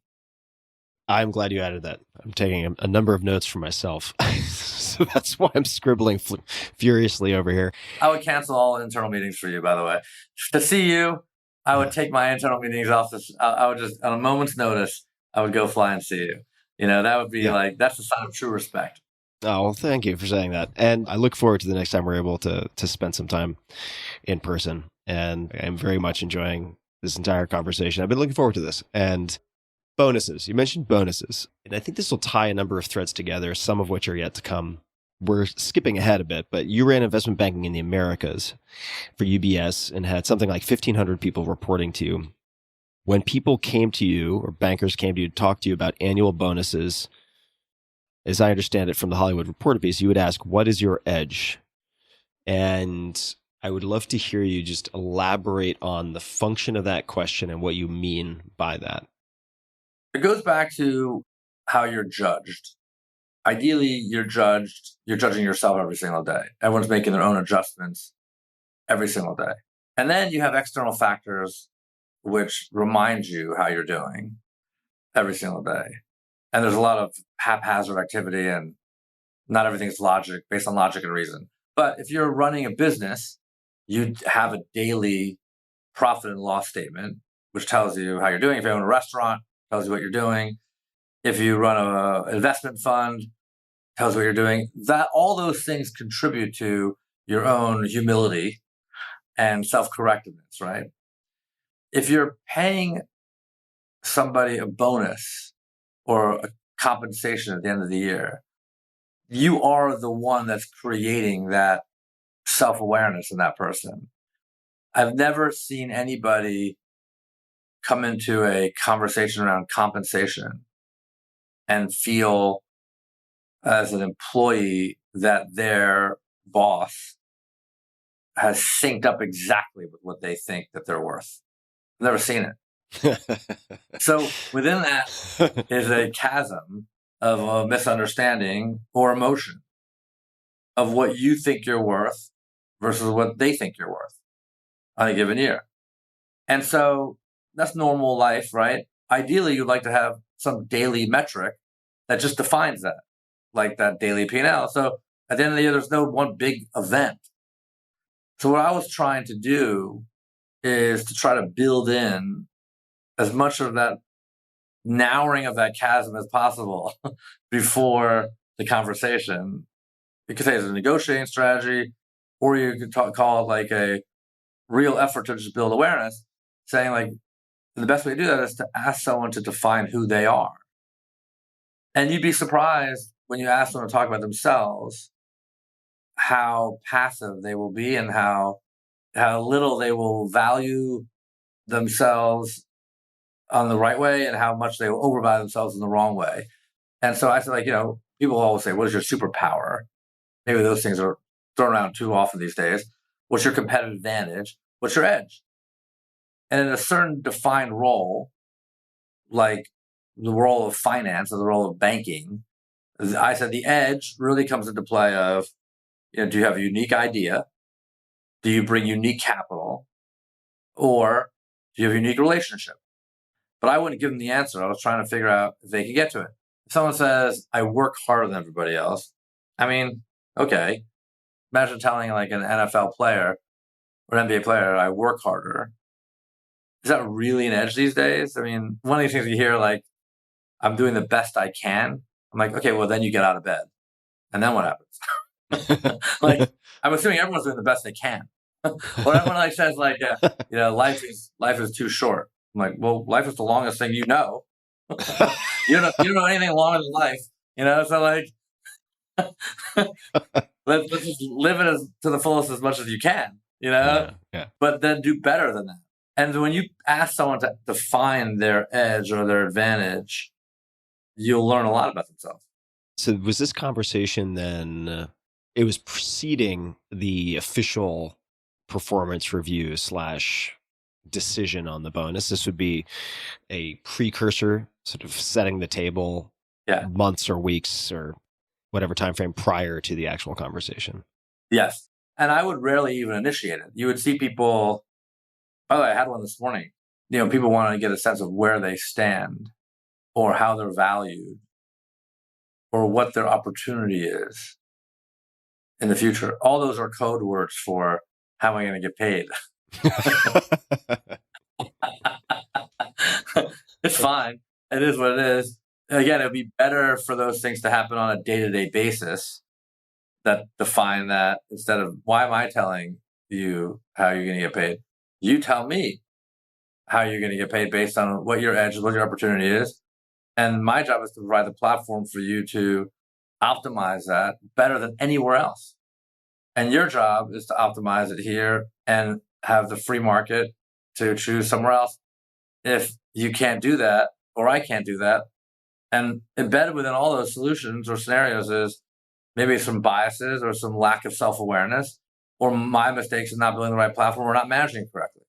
I'm glad you added that. I'm taking a number of notes for myself. So that's why I'm scribbling furiously over here. I would cancel all internal meetings for you, by the way. To see you, I would take my internal meetings off. I would just, on a moment's notice, I would go fly and see you. That would be that's a sign of true respect. Oh, well, thank you for saying that. And I look forward to the next time we're able to spend some time in person. And I'm very much enjoying this entire conversation. I've been looking forward to this. And bonuses. You mentioned bonuses. And I think this will tie a number of threads together, some of which are yet to come. We're skipping ahead a bit, but you ran investment banking in the Americas for UBS and had something like 1,500 people reporting to you. When people came to you, or bankers came to you to talk to you about annual bonuses, as I understand it from the Hollywood Reporter piece, you would ask, what is your edge? And I would love to hear you just elaborate on the function of that question and what you mean by that. It goes back to how you're judged. Ideally, you're judging yourself every single day. Everyone's making their own adjustments every single day. And then you have external factors which remind you how you're doing every single day. And there's a lot of haphazard activity and not everything is based on logic and reason. But if you're running a business, you have a daily profit and loss statement, which tells you how you're doing. If you own a restaurant, tells you what you're doing. If you run an investment fund, tells you what you're doing. That all those things contribute to your own humility and self-correctiveness, right? If you're paying somebody a bonus or a compensation at the end of the year, you are the one that's creating that self-awareness in that person. I've never seen anybody come into a conversation around compensation and feel as an employee that their boss has synced up exactly with what they think that they're worth. I've never seen it. So within that is a chasm of a misunderstanding or emotion of what you think you're worth versus what they think you're worth on a given year. And so that's normal life, right? Ideally, you'd like to have some daily metric that just defines that, like that daily P&L. So at the end of the year, there's no one big event. So what I was trying to do is to try to build in as much of that narrowing of that chasm as possible before the conversation. You could say it's a negotiating strategy, or you could call it like a real effort to just build awareness, saying like, the best way to do that is to ask someone to define who they are. And you'd be surprised when you ask them to talk about themselves, how passive they will be and how how little they will value themselves on the right way and how much they will overvalue themselves in the wrong way. And so I said, people always say, what is your superpower? Maybe those things are thrown around too often these days. What's your competitive advantage? What's your edge? And in a certain defined role, like the role of finance or the role of banking, I said the edge really comes into play of, do you have a unique idea? Do you bring unique capital? Or do you have a unique relationship? But I wouldn't give them the answer. I was trying to figure out if they could get to it. If someone says, I work harder than everybody else, I mean, okay. Imagine telling like an NFL player or an NBA player, I work harder. Is that really an edge these days? I mean, one of these things you hear, like, I'm doing the best I can. I'm like, okay, well, then you get out of bed. And then what happens? Like, I'm assuming everyone's doing the best they can. Or everyone like says, like, life is too short. I'm like, well, life is the longest thing you know. You don't know anything longer than life, So like, let's just live it to the fullest as much as you can, Yeah. But then do better than that. And when you ask someone to define their edge or their advantage, you'll learn a lot about themselves. So was this conversation then? It was preceding the official performance review / decision on the bonus. This would be a precursor, sort of setting the table, months or weeks or whatever time frame prior to the actual conversation. Yes, and I would rarely even initiate it. You would see people. By the way, I had one this morning. People want to get a sense of where they stand, or how they're valued, or what their opportunity is in the future. All those are code words for how am I going to get paid. It's fine. It is what it is. Again, it'd be better for those things to happen on a day-to-day basis that define that, instead of, why am I telling you how you're going to get paid? You tell me how you're going to get paid based on what your edge is, what your opportunity is. And my job is to provide the platform for you to optimize that better than anywhere else. And your job is to optimize it here and have the free market to choose somewhere else. If you can't do that, or I can't do that, and embedded within all those solutions or scenarios is maybe some biases or some lack of self-awareness, or my mistakes in not building the right platform or not managing correctly,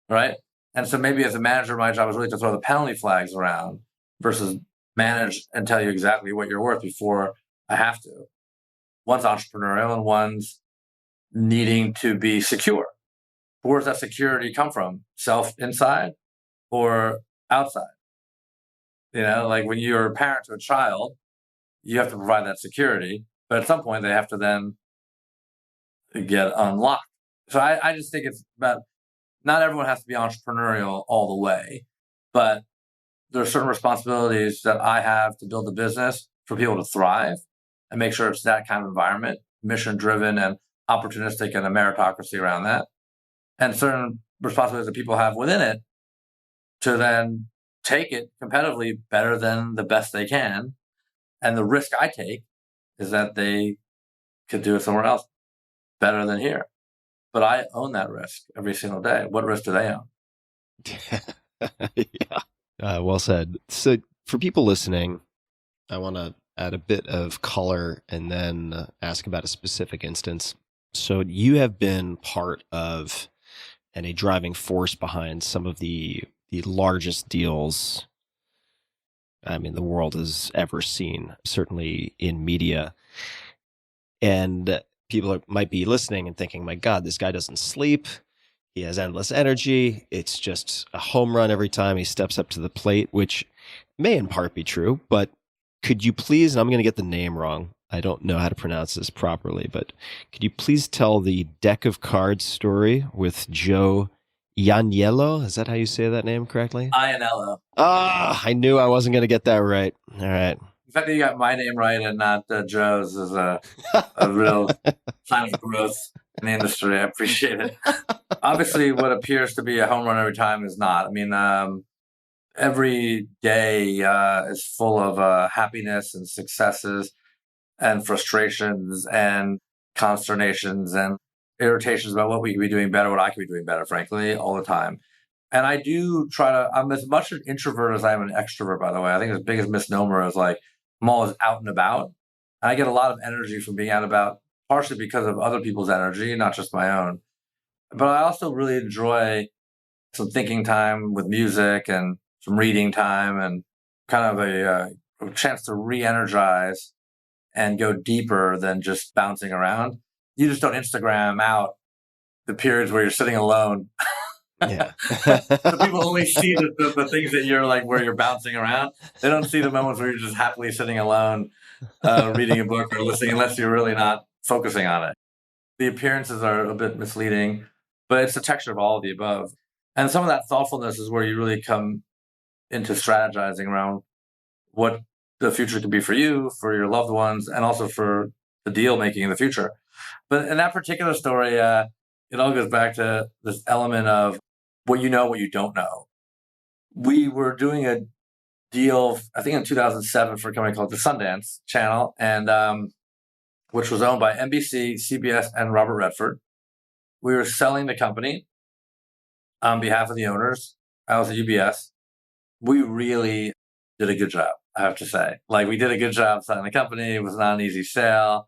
right? And so maybe as a manager, my job is really to throw the penalty flags around versus manage and tell you exactly what you're worth before I have to. One's entrepreneurial and one's needing to be secure. Where does that security come from? Self inside or outside? Like when you're a parent to a child, you have to provide that security, but at some point they have to then get unlocked. So I just think it's about, not everyone has to be entrepreneurial all the way, but there are certain responsibilities that I have to build a business for people to thrive and make sure it's that kind of environment, mission driven and opportunistic, and a meritocracy around that. And certain responsibilities that people have within it to then take it competitively better than the best they can. And the risk I take is that they could do it somewhere else better than here. But I own that risk every single day. What risk do they own? Yeah. Well said. So for people listening, I want to add a bit of color and then ask about a specific instance. So you have been part of and a driving force behind some of the largest deals, the world has ever seen, certainly in media. And people might be listening and thinking, my God, this guy doesn't sleep. He has endless energy. It's just a home run every time he steps up to the plate, which may in part be true. But could you please, and I'm going to get the name wrong, I don't know how to pronounce this properly, but could you please tell the deck of cards story with Joe Ianniello? Is that how you say that name correctly? Ianniello. I knew I wasn't going to get that right. All right. The fact that you got my name right and not Joe's is a real sign of growth in the industry. I appreciate it. Obviously, what appears to be a home run every time is not. Every day is full of happiness and successes and frustrations and consternations. And irritations about what we could be doing better, what I could be doing better, frankly, all the time. And I do try to, I'm as much an introvert as I am an extrovert, by the way. I think the biggest misnomer is like, I'm always out and about. And I get a lot of energy from being out and about, partially because of other people's energy, not just my own. But I also really enjoy some thinking time with music and some reading time and kind of a chance to re-energize and go deeper than just bouncing around. You just don't Instagram out the periods where you're sitting alone. Yeah. So people only see the things that you're like where you're bouncing around. They don't see the moments where you're just happily sitting alone, reading a book or listening, unless you're really not focusing on it. The appearances are a bit misleading, but it's the texture of all of the above. And some of that thoughtfulness is where you really come into strategizing around what the future could be for you, for your loved ones, and also for the deal making in the future. But in that particular story, it all goes back to this element of what you know, what you don't know. We were doing a deal, I think in 2007, for a company called the Sundance Channel, and which was owned by NBC, CBS, and Robert Redford. We were selling the company on behalf of the owners. I was at UBS. We really did a good job, I have to say. Like, we did a good job selling the company. It was not an easy sale.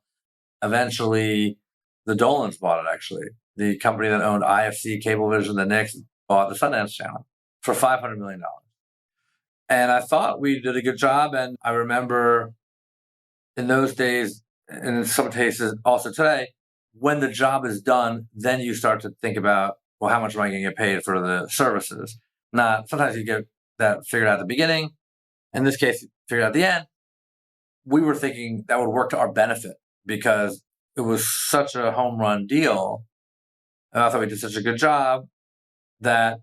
Eventually, the Dolans bought it, actually. The company that owned IFC, Cablevision, the Knicks, bought the Sundance Channel for $500 million. And I thought we did a good job. And I remember in those days, and in some cases also today, when the job is done, then you start to think about, well, how much am I going to get paid for the services? Not sometimes you get that figured out at the beginning. In this case, figured out at the end. We were thinking that would work to our benefit because it was such a home run deal. And I thought we did such a good job that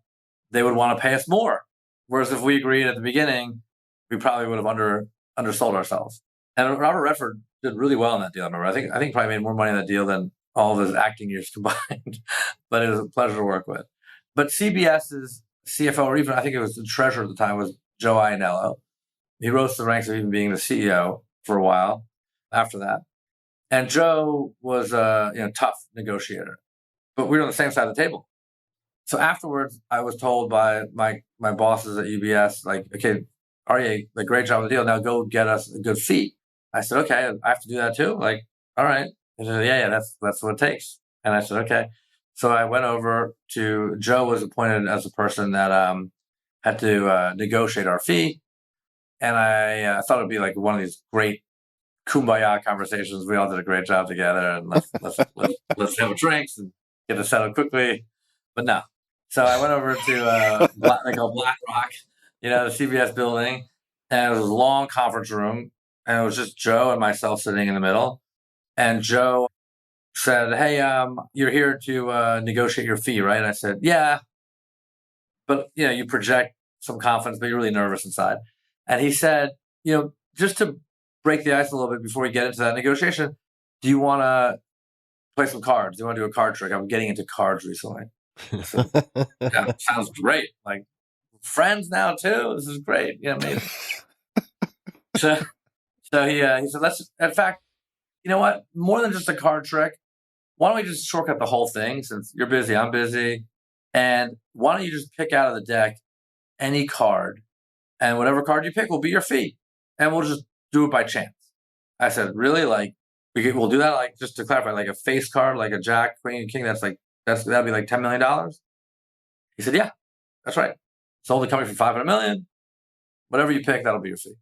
they would want to pay us more. Whereas if we agreed at the beginning, we probably would have undersold ourselves. And Robert Redford did really well in that deal. I remember. I think probably made more money in that deal than all of his acting years combined. But it was a pleasure to work with. But CBS's CFO, or even I think it was the treasurer at the time, was Joe Ianniello. He rose to the ranks of even being the CEO for a while after that. And Joe was a tough negotiator. But we were on the same side of the table. So afterwards, I was told by my bosses at UBS, like, okay, Aryeh, like, great job on the deal. Now go get us a good fee. I said, okay, I have to do that too? Like, all right. He said, yeah, that's what it takes. And I said, okay. So I went over to Joe was appointed as the person that had to negotiate our fee. And I thought it'd be like one of these great kumbaya conversations. We all did a great job together, and let's have a drinks and get this settled quickly. But no. So I went over to Black Rock, the CBS building, and it was a long conference room, and it was just Joe and myself sitting in the middle. And Joe said, "Hey, you're here to negotiate your fee, right?" And I said, "Yeah, but you project some confidence, but you're really nervous inside." And he said, just to break the ice a little bit before we get into that negotiation, do you want to play some cards? Do you want to do a card trick? I'm getting into cards recently. So, yeah, sounds great. Like, friends now too. This is great. Yeah, amazing. so he said, let's. In fact, you know what? More than just a card trick, why don't we just shortcut the whole thing? Since you're busy, I'm busy, and why don't you just pick out of the deck any card, and whatever card you pick will be your fee, and we'll just do it by chance. I said, really? Like, we'll do that? Like, just to clarify, like a face card, like a Jack, Queen, King. That'd be like $10 million. He said, yeah, that's right. Sold the company for $500 million. Whatever you pick, that'll be your fee.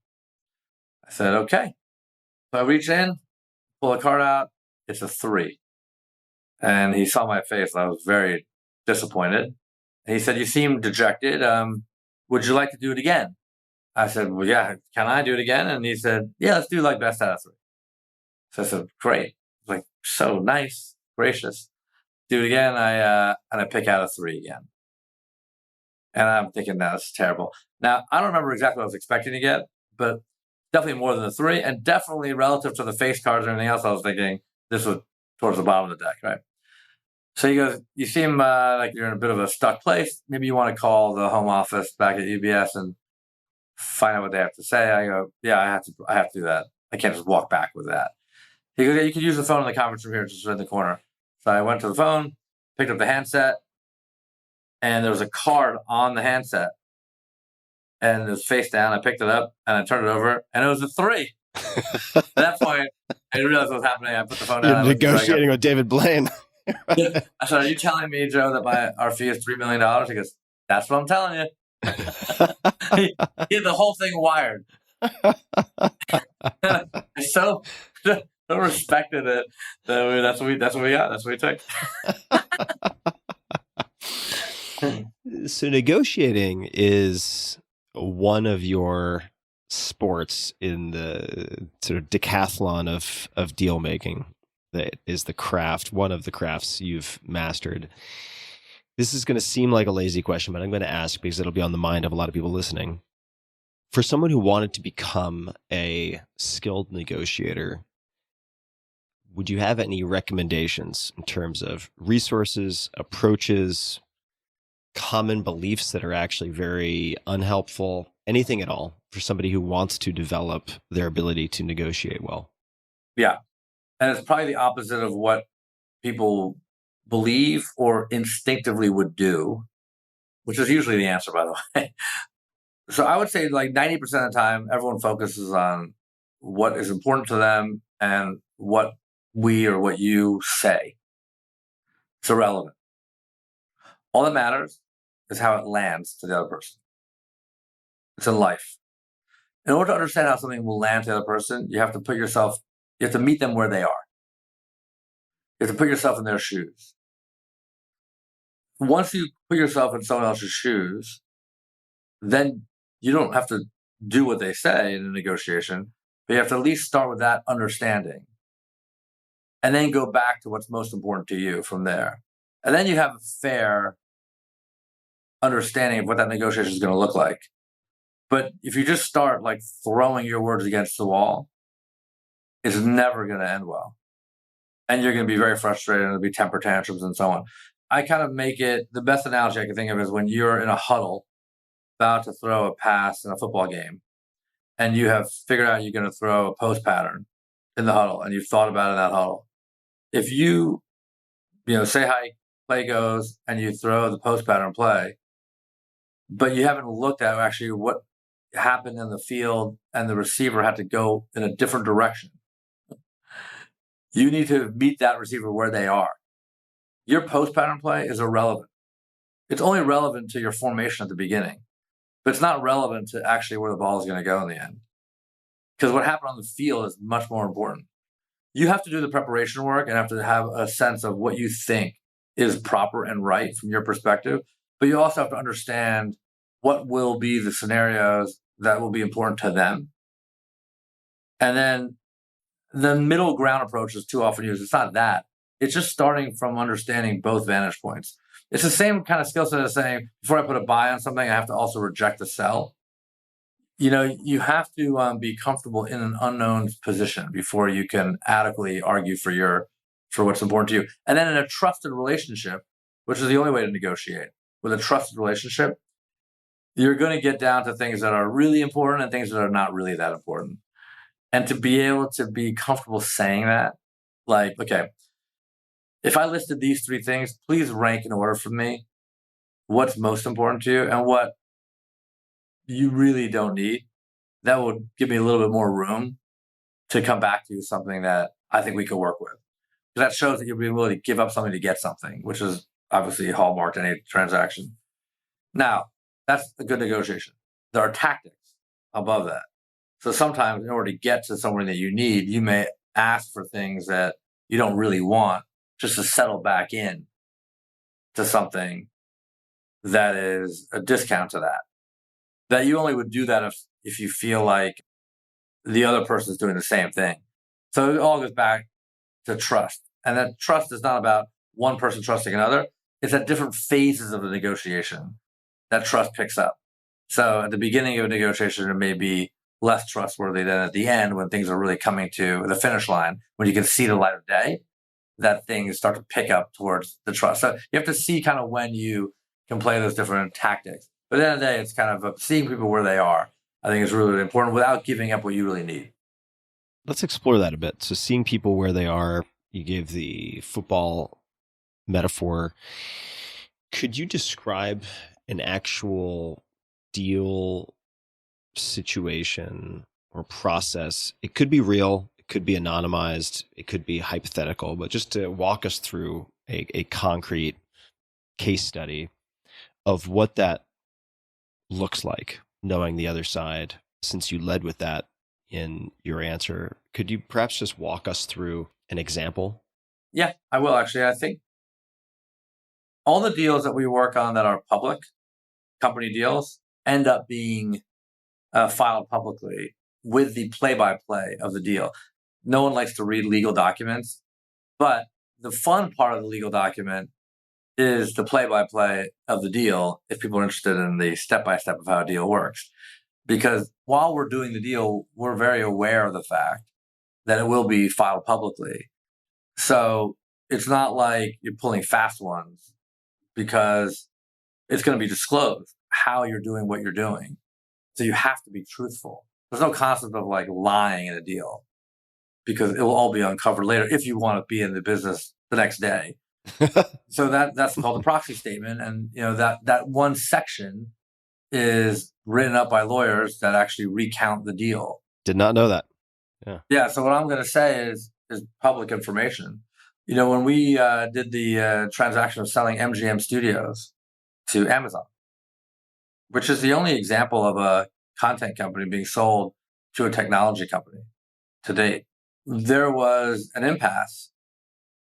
I said, okay. So I reach in, pull a card out. It's a 3. And he saw my face. I was very disappointed. And he said, you seem dejected. Would you like to do it again? I said, well, yeah, can I do it again? And he said, yeah, let's do like best out of 3. So I said, great. Like, so nice, gracious. Do it again. And I pick out a 3 again. And I'm thinking, no, this is terrible. Now, I don't remember exactly what I was expecting to get, but definitely more than a 3, and definitely relative to the face cards and everything else, I was thinking this was towards the bottom of the deck, right? So he goes, you seem like you're in a bit of a stuck place. Maybe you want to call the home office back at UBS and find out what they have to say. I go, yeah, I have to do that. I can't just walk back with that. He goes, yeah, you can use the phone in the conference room here, just in the corner. So I went to the phone, picked up the handset, and there was a card on the handset. And it was face down. I picked it up and I turned it over, and it was a 3. At that point, I didn't realize what was happening. I put the phone down. You're negotiating with David Blaine. Yeah. I said, "Are you telling me, Joe, that our fee is $3 million?" He goes, "That's what I'm telling you." he had the whole thing wired. I so respected it that that's what we got. That's what we took. So negotiating is one of your sports in the sort of decathlon of deal making. That is the craft, one of the crafts you've mastered. This is going to seem like a lazy question, but I'm going to ask because it'll be on the mind of a lot of people listening. For someone who wanted to become a skilled negotiator, would you have any recommendations in terms of resources, approaches, common beliefs that are actually very unhelpful, anything at all for somebody who wants to develop their ability to negotiate well? Yeah. And it's probably the opposite of what people believe or instinctively would do, which is usually the answer, by the way. So I would say like 90% of the time, everyone focuses on what is important to them and what we or what you say. It's irrelevant. All that matters is how it lands to the other person. It's in life. In order to understand how something will land to the other person, you have to meet them where they are. You have to put yourself in their shoes. Once you put yourself in someone else's shoes, then you don't have to do what they say in a negotiation, but you have to at least start with that understanding and then go back to what's most important to you from there. And then you have a fair understanding of what that negotiation is going to look like. But if you just start like throwing your words against the wall, it's never going to end well. And you're going to be very frustrated, and there'll be temper tantrums and so on. I kind of make it, the best analogy I can think of is when you're in a huddle about to throw a pass in a football game, and you have figured out you're going to throw a post pattern in the huddle, and you've thought about it in that huddle. If you say how play goes, and you throw the post pattern play, but you haven't looked at actually what happened in the field, and the receiver had to go in a different direction. You need to meet that receiver where they are. Your post pattern play is irrelevant. It's only relevant to your formation at the beginning, but it's not relevant to actually where the ball is going to go in the end. Because what happened on the field is much more important. You have to do the preparation work and have to have a sense of what you think is proper and right from your perspective, but you also have to understand what will be the scenarios that will be important to them. And then the middle ground approach is too often used. It's not that. It's just starting from understanding both vantage points. It's the same kind of skill set as saying, before I put a buy on something, I have to also reject the sell. You have to be comfortable in an unknown position before you can adequately argue for what's important to you. And then in a trusted relationship, which is the only way to negotiate, with a trusted relationship, you're going to get down to things that are really important and things that are not really that important. And to be able to be comfortable saying that, like, okay, if I listed these 3 things, please rank in order for me what's most important to you and what you really don't need. That would give me a little bit more room to come back to something that I think we could work with. That shows that you're being willing to give up something to get something, which is obviously a hallmark to any transaction. Now, that's a good negotiation. There are tactics above that. So sometimes in order to get to somewhere that you need, you may ask for things that you don't really want just to settle back in to something that is a discount to that. That you only would do that if you feel like the other person is doing the same thing. So it all goes back to trust. And that trust is not about one person trusting another. It's at different phases of the negotiation that trust picks up. So at the beginning of a negotiation, it may be less trustworthy than at the end when things are really coming to the finish line, when you can see the light of day, that things start to pick up towards the trust. So you have to see kind of when you can play those different tactics. But at the end of the day, it's kind of seeing people where they are, I think is really, really important without giving up what you really need. Let's explore that a bit. So seeing people where they are, you gave the football metaphor, could you describe an actual deal situation or process? It could be real, it could be anonymized, it could be hypothetical, but just to walk us through a concrete case study of what that looks like, knowing the other side, since you led with that in your answer. Could you perhaps just walk us through an example? Yeah, I will actually. I think all the deals that we work on that are public, company deals, end up being filed publicly with the play-by-play of the deal. No one likes to read legal documents, but the fun part of the legal document is the play-by-play of the deal if people are interested in the step-by-step of how a deal works. Because while we're doing the deal, we're very aware of the fact that it will be filed publicly. So it's not like you're pulling fast ones, because it's going to be disclosed how you're doing what you're doing. So you have to be truthful. There's no concept of like lying in a deal, because it will all be uncovered later if you want to be in the business the next day. So that's called a proxy statement. And that one section is written up by lawyers that actually recount the deal. Did not know that. Yeah. So what I'm going to say is public information. When we did the transaction of selling MGM Studios to Amazon, which is the only example of a content company being sold to a technology company to date, there was an impasse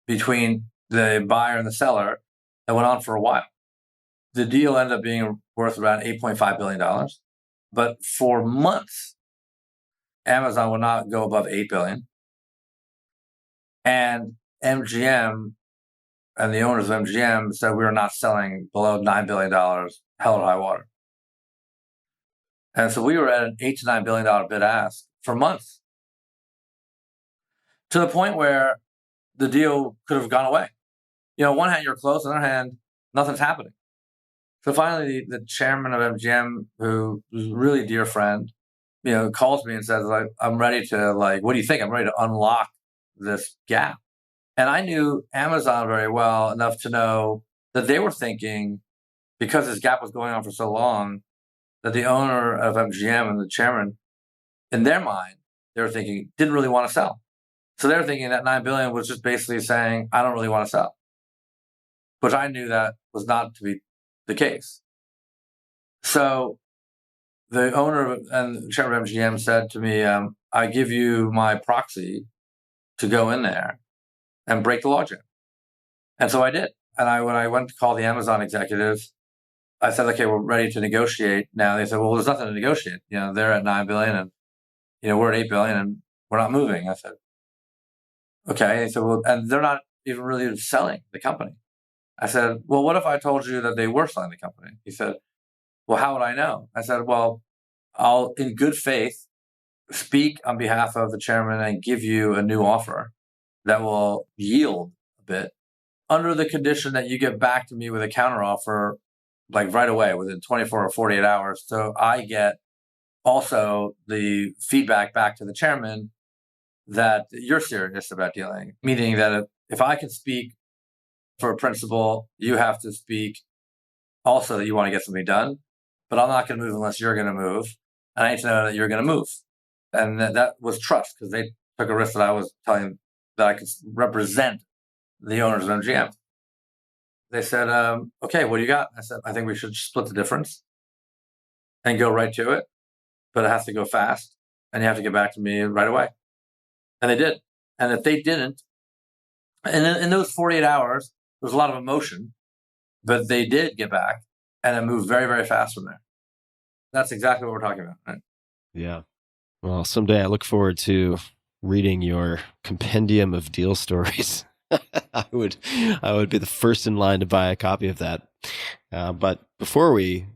between the buyer and the seller that went on for a while. The deal ended up being worth around $8.5 billion. But for months, Amazon would not go above $8 billion. And MGM and the owners of MGM said we were not selling below $9 billion, hell or high water. And so we were at an $8 to $9 billion bid ask for months, to the point where the deal could have gone away. On one hand, you're close. On the other hand, nothing's happening. So finally, the chairman of MGM, who was a really dear friend, calls me and says, like, I'm ready to, what do you think? I'm ready to unlock this gap. And I knew Amazon very well enough to know that they were thinking, because this gap was going on for so long, that the owner of MGM and the chairman, in their mind, they were thinking, didn't really want to sell. So they were thinking that $9 billion was just basically saying, I don't really want to sell, which I knew that was not to be the case. So the owner and chairman of MGM said to me, I give you my proxy to go in there and break the logjam. And so I did. And when I went to call the Amazon executives, I said, okay, we're ready to negotiate now. They said, well, there's nothing to negotiate. They're at $9 billion and, we're at $8 billion and we're not moving. I said, okay. They said, well, and they're not even really selling the company. I said, well, what if I told you that they were selling the company? He said, well, how would I know? I said, well, I'll, in good faith, speak on behalf of the chairman and give you a new offer that will yield a bit, under the condition that you get back to me with a counteroffer, like right away, within 24 or 48 hours. So I get also the feedback back to the chairman that you're serious about dealing, meaning that if I can speak for a principal, you have to speak also that you want to get something done, but I'm not going to move unless you're going to move. And I need to know that you're going to move. And that was trust, because they took a risk that I was telling them that I could represent the owners of MGM. They said, okay, what do you got? I said, I think we should split the difference and go right to it, but it has to go fast and you have to get back to me right away. And they did. And if they didn't, and in those 48 hours, there was a lot of emotion, but they did get back and it moved very, very fast from there. That's exactly what we're talking about, right? Yeah. Well, someday I look forward to reading your compendium of deal stories. I would be the first in line to buy a copy of that. But before we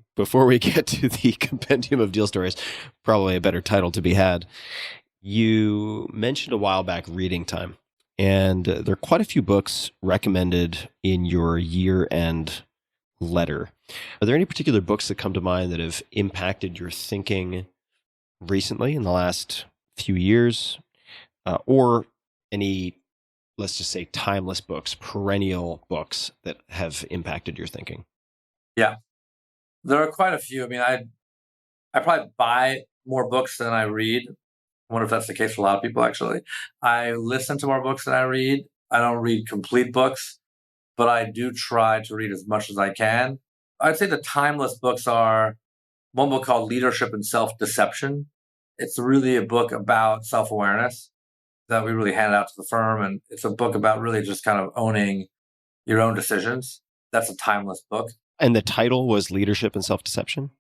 get to the compendium of deal stories, probably a better title to be had. You mentioned a while back reading time, and there are quite a few books recommended in your year-end letter. Are there any particular books that come to mind that have impacted your thinking recently in the last few years, or any let's just say, timeless books, perennial books that have impacted your thinking? Yeah, there are quite a few. I mean, I probably buy more books than I read. I wonder if that's the case for a lot of people, actually. I listen to more books than I read. I don't read complete books, but I do try to read as much as I can. I'd say the timeless books are one book called Leadership and Self-Deception. It's really a book about self-awareness that we really handed out to the firm. And it's a book about really just kind of owning your own decisions. That's a timeless book. And the title was Leadership and Self-Deception?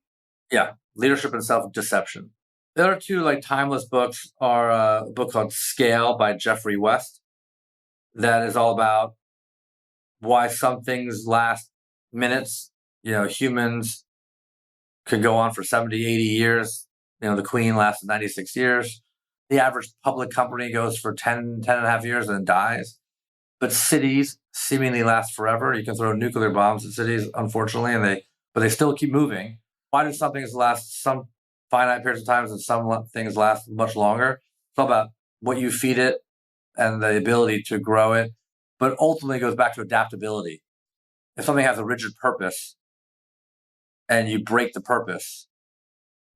Yeah, Leadership and Self-Deception. The other two timeless books are a book called Scale by Jeffrey West. That is all about why some things last minutes. Humans could go on for 70, 80 years. The Queen lasted 96 years. The average public company goes for 10 and a half years and then dies. But cities seemingly last forever. You can throw nuclear bombs at cities, unfortunately, but they still keep moving. Why do some things last some finite periods of time and some things last much longer? It's all about what you feed it and the ability to grow it. But ultimately, it goes back to adaptability. If something has a rigid purpose and you break the purpose,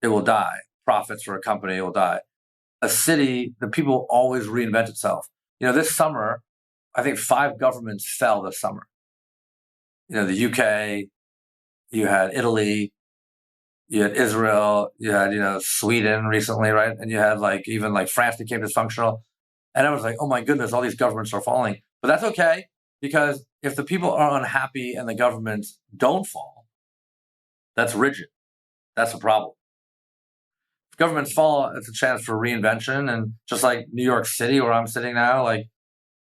it will die. Profits for a company will die. A city, the people always reinvent itself. This summer, I think 5 governments fell this summer. The UK, you had Italy, you had Israel, you had, Sweden recently, right? And you had even France became dysfunctional. And everyone's like, oh my goodness, all these governments are falling. But that's okay, because if the people are unhappy and the governments don't fall, that's rigid. That's a problem. If governments fall, it's a chance for reinvention. And just like New York City, where I'm sitting now,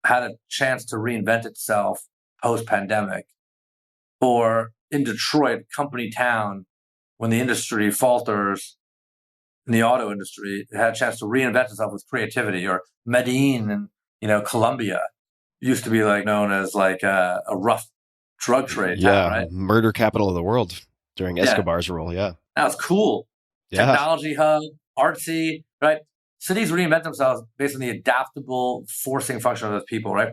had a chance to reinvent itself post-pandemic. Or in Detroit, company town, when the industry falters in the auto industry, it had a chance to reinvent itself with creativity. Or Medellin and Colombia used to be known as a rough drug trade town, right? Murder capital of the world during Escobar's rule. Yeah, now it's cool. Yeah. Technology hub, artsy, right? Cities reinvent themselves based on the adaptable forcing function of those people, right?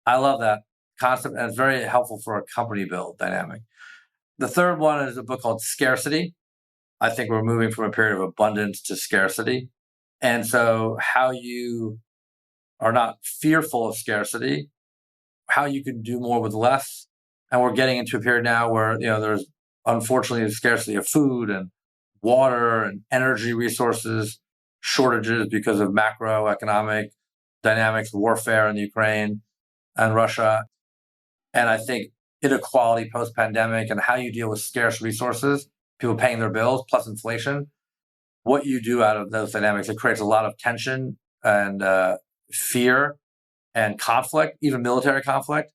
I love that concept, and it's very helpful for a company build dynamic. The third one is a book called Scarcity. I think we're moving from a period of abundance to scarcity. And so how you are not fearful of scarcity, how you can do more with less. And we're getting into a period now where, there's unfortunately a scarcity of food and water and energy resources, shortages because of macroeconomic dynamics, warfare in the Ukraine and Russia. And I think inequality post-pandemic and how you deal with scarce resources, people paying their bills plus inflation, what you do out of those dynamics, it creates a lot of tension and fear and conflict, even military conflict.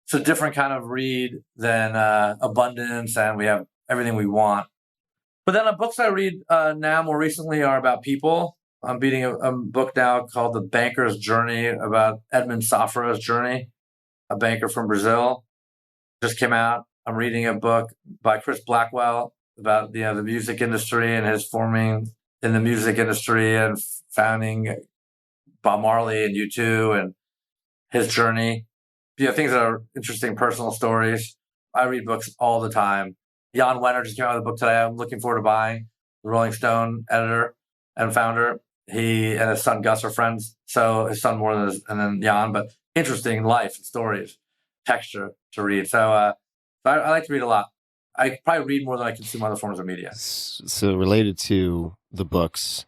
It's a different kind of read than abundance, and we have everything we want. But then the books I read now more recently are about people. I'm reading a book now called The Banker's Journey, about Edmund Safra's journey, a banker from Brazil. Just came out. I'm reading a book by Chris Blackwell about the music industry and his forming in the music industry and founding Bob Marley and U2 and his journey. Things that are interesting personal stories. I read books all the time. Jan Wenner just came out with a book today I'm looking forward to buying. The Rolling Stone editor and founder. He and his son Gus are friends. So his son more than Jan, but interesting life and stories, texture to read. So I like to read a lot. I probably read more than I consume other forms of media. So related to the books,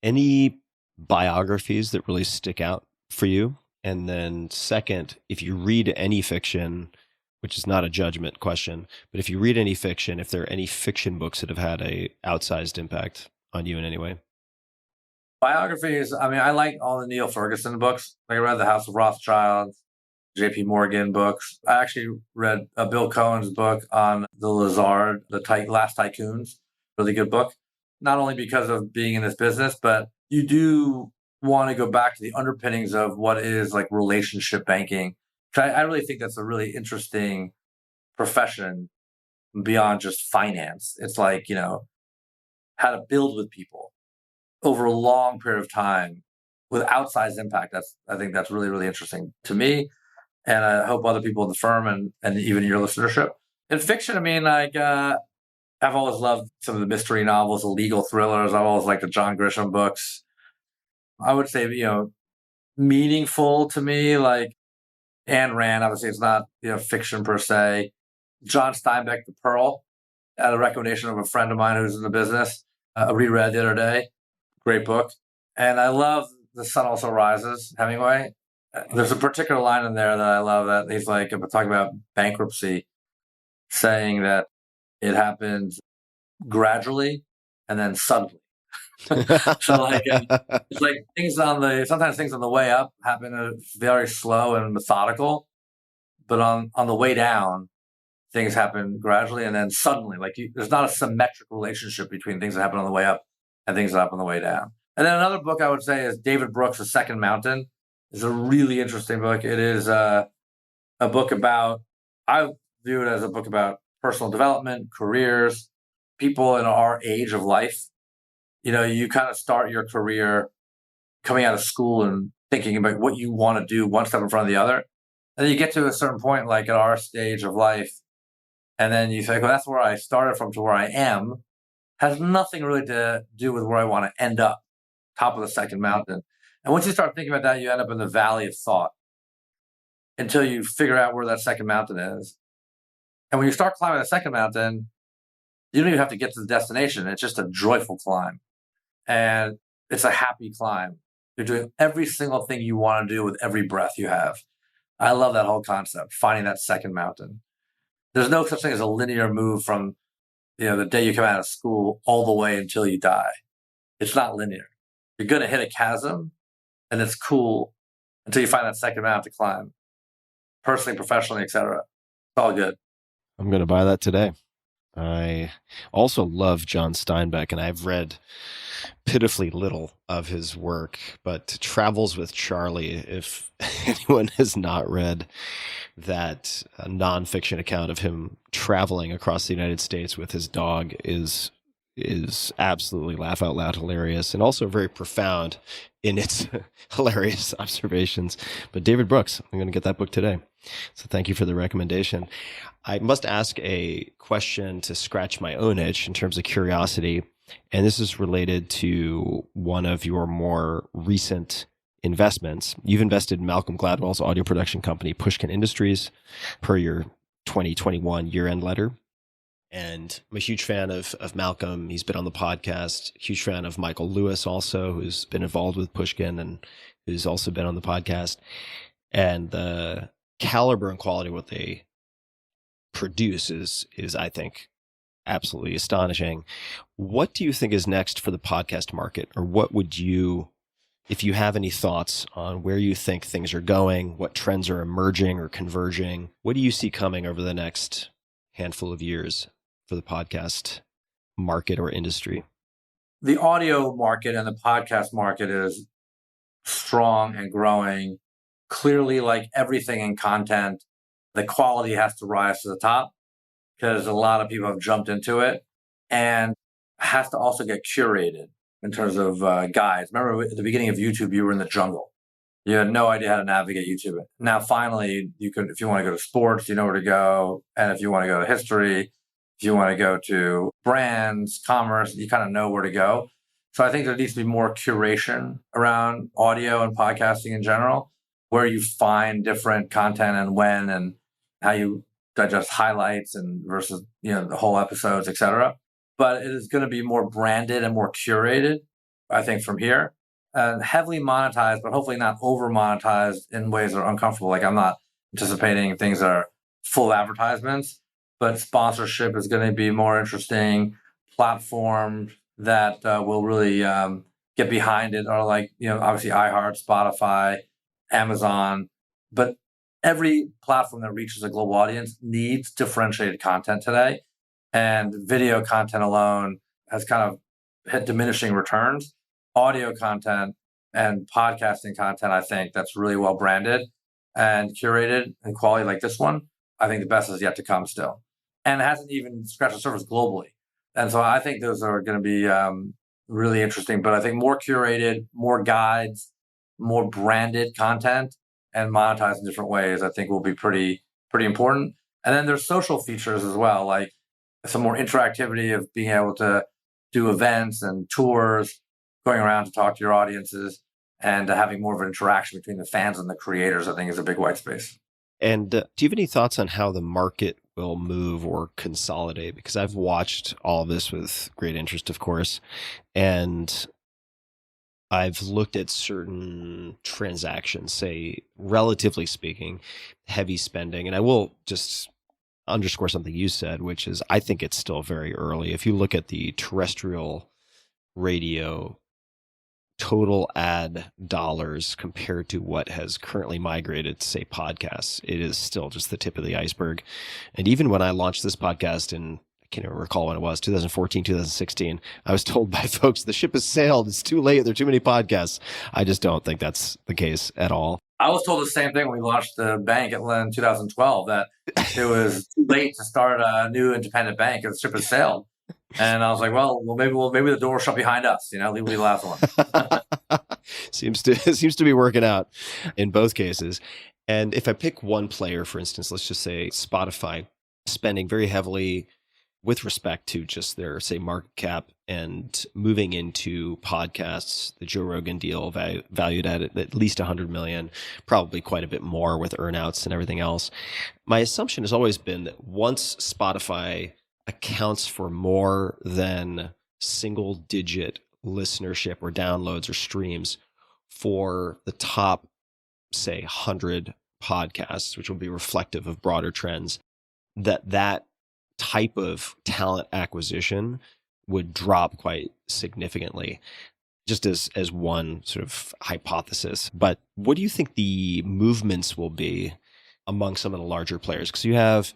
any biographies that really stick out for you? And then second, if you read any fiction, which is not a judgment question, but if you read any fiction, if there are any fiction books that have had a outsized impact on you in any way? Biographies, I like all the Neil Ferguson books. I read The House of Rothschild, J.P. Morgan books. I actually read Bill Cohen's book on the Lazard, the Last Tycoons. Really good book. Not only because of being in this business, but you do want to go back to the underpinnings of what is relationship banking. I really think that's a really interesting profession beyond just finance. It's how to build with people over a long period of time with outsized impact. I think that's really, really interesting to me. And I hope other people in the firm and even your listenership. In fiction, I mean, like, I've always loved some of the mystery novels, the legal thrillers. I've always liked the John Grisham books. I would say, meaningful to me, like Ayn Rand. Obviously, it's not, fiction per se. John Steinbeck, The Pearl, at a recommendation of a friend of mine who's in the business. I reread the other day. Great book. And I love The Sun Also Rises, Hemingway. There's a particular line in there that I love that he's like, talking about bankruptcy, saying that it happens gradually and then suddenly. So like, it's like sometimes things on the way up happen very slow and methodical, but on the way down, things happen gradually and then suddenly. Like there's not a symmetric relationship between things that happen on the way up and things that happen on the way down. And then another book I would say is David Brooks' The Second Mountain. It's a really interesting book. It is a book about, I view it as a book about personal development, careers, people in our age of life. You kind of start your career coming out of school and thinking about what you want to do one step in front of the other. And then you get to a certain point, like at our stage of life, and then you think, well, that's where I started from to where I am. Has nothing really to do with where I want to end up, top of the second mountain. And once you start thinking about that, you end up in the valley of thought until you figure out where that second mountain is. And when you start climbing the second mountain, you don't even have to get to the destination. It's just a joyful climb. And it's a happy climb. You're doing every single thing you want to do with every breath you have. I love that whole concept, finding that second mountain. There's no such thing as a linear move from, the day you come out of school all the way until you die. It's not linear. You're going to hit a chasm, and it's cool until you find that second mountain to climb. Personally, professionally, etc. It's all good. I'm going to buy that today. I also love John Steinbeck, and I've read pitifully little of his work, but Travels with Charlie, if anyone has not read that nonfiction account of him traveling across the United States with his dog, is absolutely laugh out loud hilarious, and also very profound in its hilarious observations. But David Brooks, I'm going to get that book today. So thank you for the recommendation. I must ask a question to scratch my own itch in terms of curiosity. And this is related to one of your more recent investments. You've invested in Malcolm Gladwell's audio production company, Pushkin Industries, per your 2021 year-end letter. And I'm a huge fan of Malcolm. He's been on the podcast. Huge fan of Michael Lewis also, who's been involved with Pushkin and who's also been on the podcast. And the caliber and quality of what they produce is I think, absolutely astonishing. What do you think is next for the podcast market? Or what would you, if you have any thoughts on where you think things are going, what trends are emerging or converging, what do you see coming over the next handful of years for the podcast market or industry? The audio market and the podcast market is strong and growing. Clearly, like everything in content, the quality has to rise to the top because a lot of people have jumped into it, and has to also get curated in terms of guides. Remember at the beginning of YouTube, you were in the jungle. You had no idea how to navigate YouTube. Now, finally, you can, if you want to go to sports, you know where to go. And if you want to go to history, if you want to go to brands, commerce, you kind of know where to go. So I think there needs to be more curation around audio and podcasting in general, where you find different content and when, and how you digest highlights and versus, the whole episodes, etc. But it is going to be more branded and more curated, I think, from here. And heavily monetized, but hopefully not over monetized in ways that are uncomfortable. Like I'm not anticipating things that are full advertisements, but sponsorship is going to be more interesting. Platforms that will really get behind it are like, obviously iHeart, Spotify, Amazon, but every platform that reaches a global audience needs differentiated content today. And video content alone has kind of hit diminishing returns. Audio content and podcasting content, I think that's really well branded and curated and quality like this one, I think the best is yet to come still. And it hasn't even scratched the surface globally. And so I think those are going to be really interesting, but I think more curated, more guides, more branded content and monetize in different ways, I think will be pretty important. And then there's social features as well, like some more interactivity of being able to do events and tours, going around to talk to your audiences, and having more of an interaction between the fans and the creators, I think is a big white space. And do you have any thoughts on how the market will move or consolidate? Because I've watched all of this with great interest, of course, and I've looked at certain transactions, say, relatively speaking, heavy spending. And I will just underscore something you said, which is I think it's still very early. If you look at the terrestrial radio total ad dollars compared to what has currently migrated to, say, podcasts, it is still just the tip of the iceberg. And even when I launched this podcast in, I can't even recall when it was, 2014, 2016, I was told by folks, the ship has sailed. It's too late. There are too many podcasts. I just don't think that's the case at all. I was told the same thing when we launched the bank in 2012, that it was too late to start a new independent bank. The ship has sailed. And I was like, well, maybe the door will shut behind us. Leave the last one. seems to be working out in both cases. And if I pick one player, for instance, let's just say Spotify, spending very heavily with respect to just their, say, market cap and moving into podcasts, the Joe Rogan deal valued at least 100 million, probably quite a bit more with earnouts and everything else. My assumption has always been that once Spotify accounts for more than single digit listenership or downloads or streams for the top, say, 100 podcasts, which will be reflective of broader trends, that type of talent acquisition would drop quite significantly, just as one sort of hypothesis. But what do you think the movements will be among some of the larger players? Because you have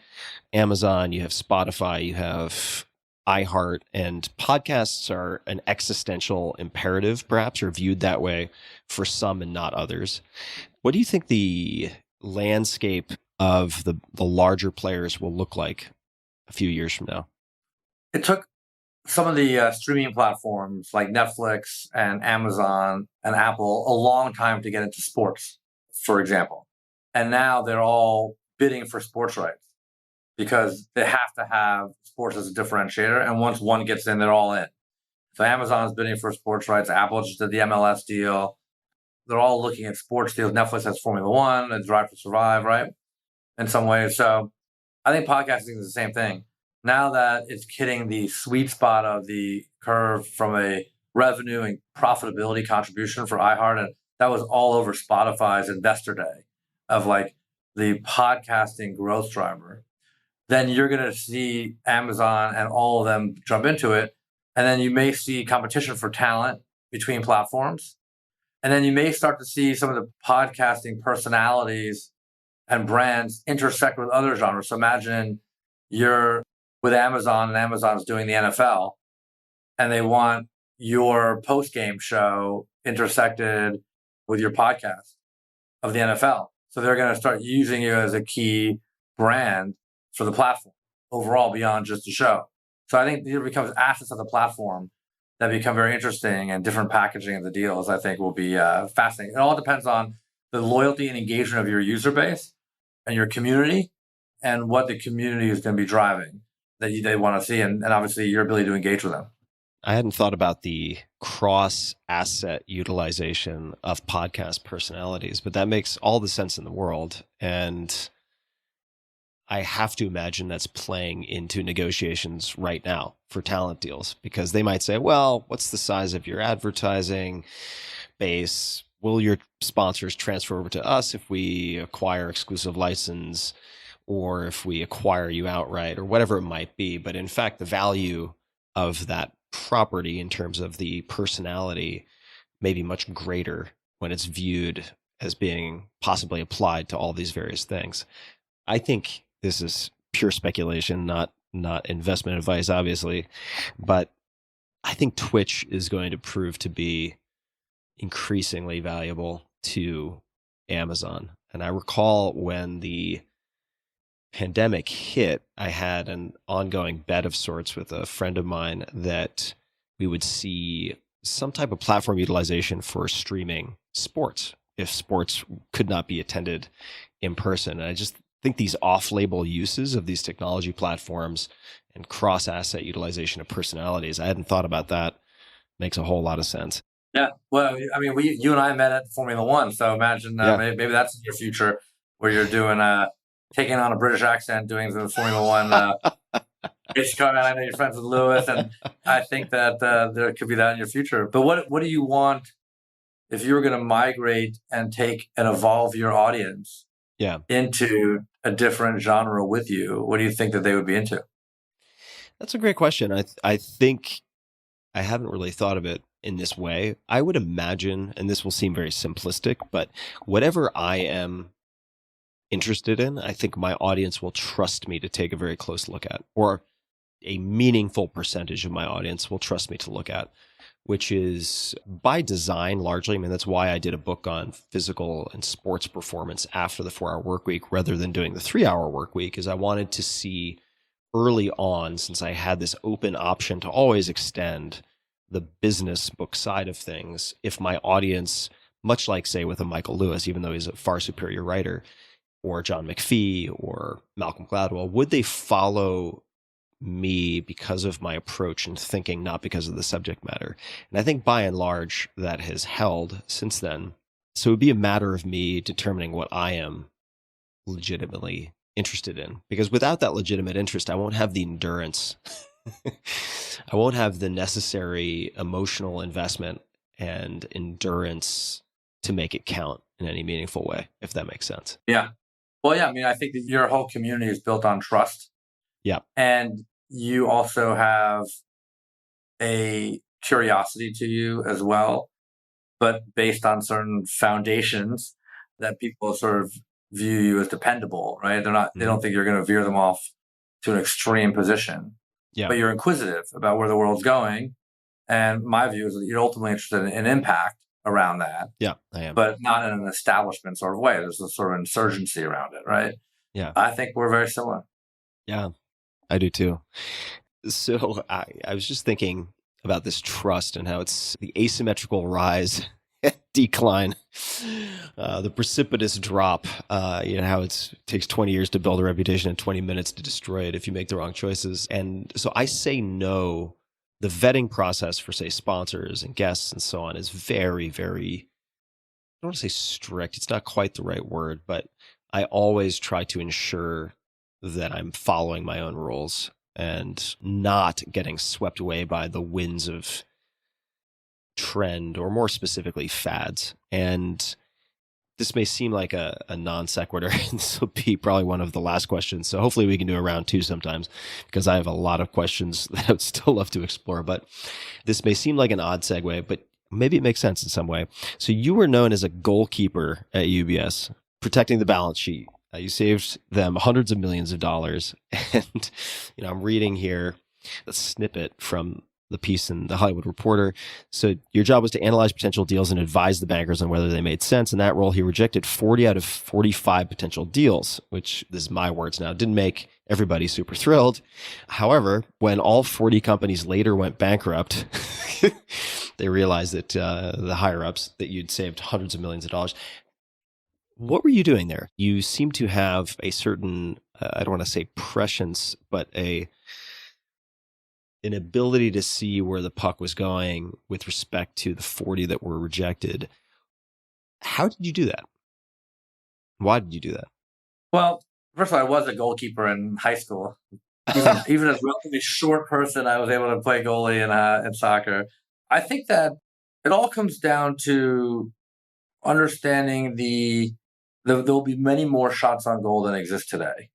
Amazon, you have Spotify, you have iHeart, and podcasts are an existential imperative, perhaps, or viewed that way for some and not others. What do you think the landscape of the larger players will look like a few years from now? It took some of the streaming platforms like Netflix and Amazon and Apple a long time to get into sports, for example. And now they're all bidding for sports rights because they have to have sports as a differentiator. And once one gets in, they're all in. So Amazon's bidding for sports rights. Apple just did the MLS deal. They're all looking at sports deals. Netflix has Formula One and Drive to Survive, right? In some ways. So I think podcasting is the same thing. Now that it's hitting the sweet spot of the curve from a revenue and profitability contribution for iHeart, and that was all over Spotify's Investor Day of like the podcasting growth driver, then you're going to see Amazon and all of them jump into it. And then you may see competition for talent between platforms. And then you may start to see some of the podcasting personalities and brands intersect with other genres. So imagine you're with Amazon and Amazon's doing the NFL and they want your post-game show intersected with your podcast of the NFL. So they're going to start using you as a key brand for the platform overall beyond just the show. So I think there becomes assets of the platform that become very interesting, and different packaging of the deals I think will be fascinating. It all depends on the loyalty and engagement of your user base and your community and what the community is going to be driving that they want to see, and obviously your ability to engage with them. I hadn't thought about the cross-asset utilization of podcast personalities, but that makes all the sense in the world. And I have to imagine that's playing into negotiations right now for talent deals, because they might say, well, what's the size of your advertising base? Will your sponsors transfer over to us if we acquire exclusive license, or if we acquire you outright, or whatever it might be? But in fact, the value of that property in terms of the personality may be much greater when it's viewed as being possibly applied to all these various things. I think this is pure speculation, not investment advice, obviously, but I think Twitch is going to prove to be increasingly valuable to Amazon. And I recall when the pandemic hit, I had an ongoing bet of sorts with a friend of mine that we would see some type of platform utilization for streaming sports if sports could not be attended in person. And I just think these off-label uses of these technology platforms and cross-asset utilization of personalities, I hadn't thought about that. Makes a whole lot of sense. Yeah. Well, I mean, you and I met at Formula One, so imagine maybe that's in your future where you're doing taking on a British accent, doing the Formula One race car. And I know you're friends with Lewis, and I think that there could be that in your future. But what do you want if you were going to migrate and take and evolve your audience into a different genre with you? What do you think that they would be into? That's a great question. I think I haven't really thought of it in this way. I would imagine, and this will seem very simplistic, but whatever I am interested in, I think my audience will trust me to take a very close look at, or a meaningful percentage of my audience will trust me to look at, which is by design largely. I mean, that's why I did a book on physical and sports performance after the 4-hour work week rather than doing the 3-hour work week, is I wanted to see early on, since I had this open option to always extend the business book side of things, if my audience, much like, say, with a Michael Lewis, even though he's a far superior writer, or John McPhee or Malcolm Gladwell, would they follow me because of my approach and thinking, not because of the subject matter? And I think by and large that has held since then. So it would be a matter of me determining what I am legitimately interested in, because without that legitimate interest, I won't have the endurance. I won't have the necessary emotional investment and endurance to make it count in any meaningful way, if that makes sense. Yeah. Well, yeah, I mean, I think that your whole community is built on trust. Yeah. And you also have a curiosity to you as well, but based on certain foundations that people sort of view you as dependable, right? They don't think you're going to veer them off to an extreme position. Yeah. But you're inquisitive about where the world's going. And my view is that you're ultimately interested in impact around that. Yeah, I am. But not in an establishment sort of way. There's a sort of insurgency around it, right? Yeah. I think we're very similar. Yeah, I do too. So I was just thinking about this trust and how it's the asymmetrical rise, decline, the precipitous drop, how it takes 20 years to build a reputation and 20 minutes to destroy it if you make the wrong choices. And so I say no. The vetting process for, say, sponsors and guests and so on is very, very, I don't want to say strict. It's not quite the right word, but I always try to ensure that I'm following my own rules and not getting swept away by the winds of trend, or more specifically fads. And this may seem like a non sequitur. This will be probably one of the last questions. So hopefully we can do a round two sometimes, because I have a lot of questions that I would still love to explore. But this may seem like an odd segue, but maybe it makes sense in some way. So you were known as a goalkeeper at UBS, protecting the balance sheet. You saved them hundreds of millions of dollars. And, I'm reading here a snippet from the piece in the Hollywood Reporter. So your job was to analyze potential deals and advise the bankers on whether they made sense. In that role, he rejected 40 out of 45 potential deals, which, this is my words now, didn't make everybody super thrilled. However, when all 40 companies later went bankrupt, they realized that the higher-ups, that you'd saved hundreds of millions of dollars. What were you doing there? You seem to have a certain, I don't want to say prescience, but an ability to see where the puck was going with respect to the 40 that were rejected. How did you do that? Why did you do that? Well, first of all, I was a goalkeeper in high school. Even as a relatively short person, I was able to play goalie in soccer. I think that it all comes down to understanding there'll be many more shots on goal than exist today.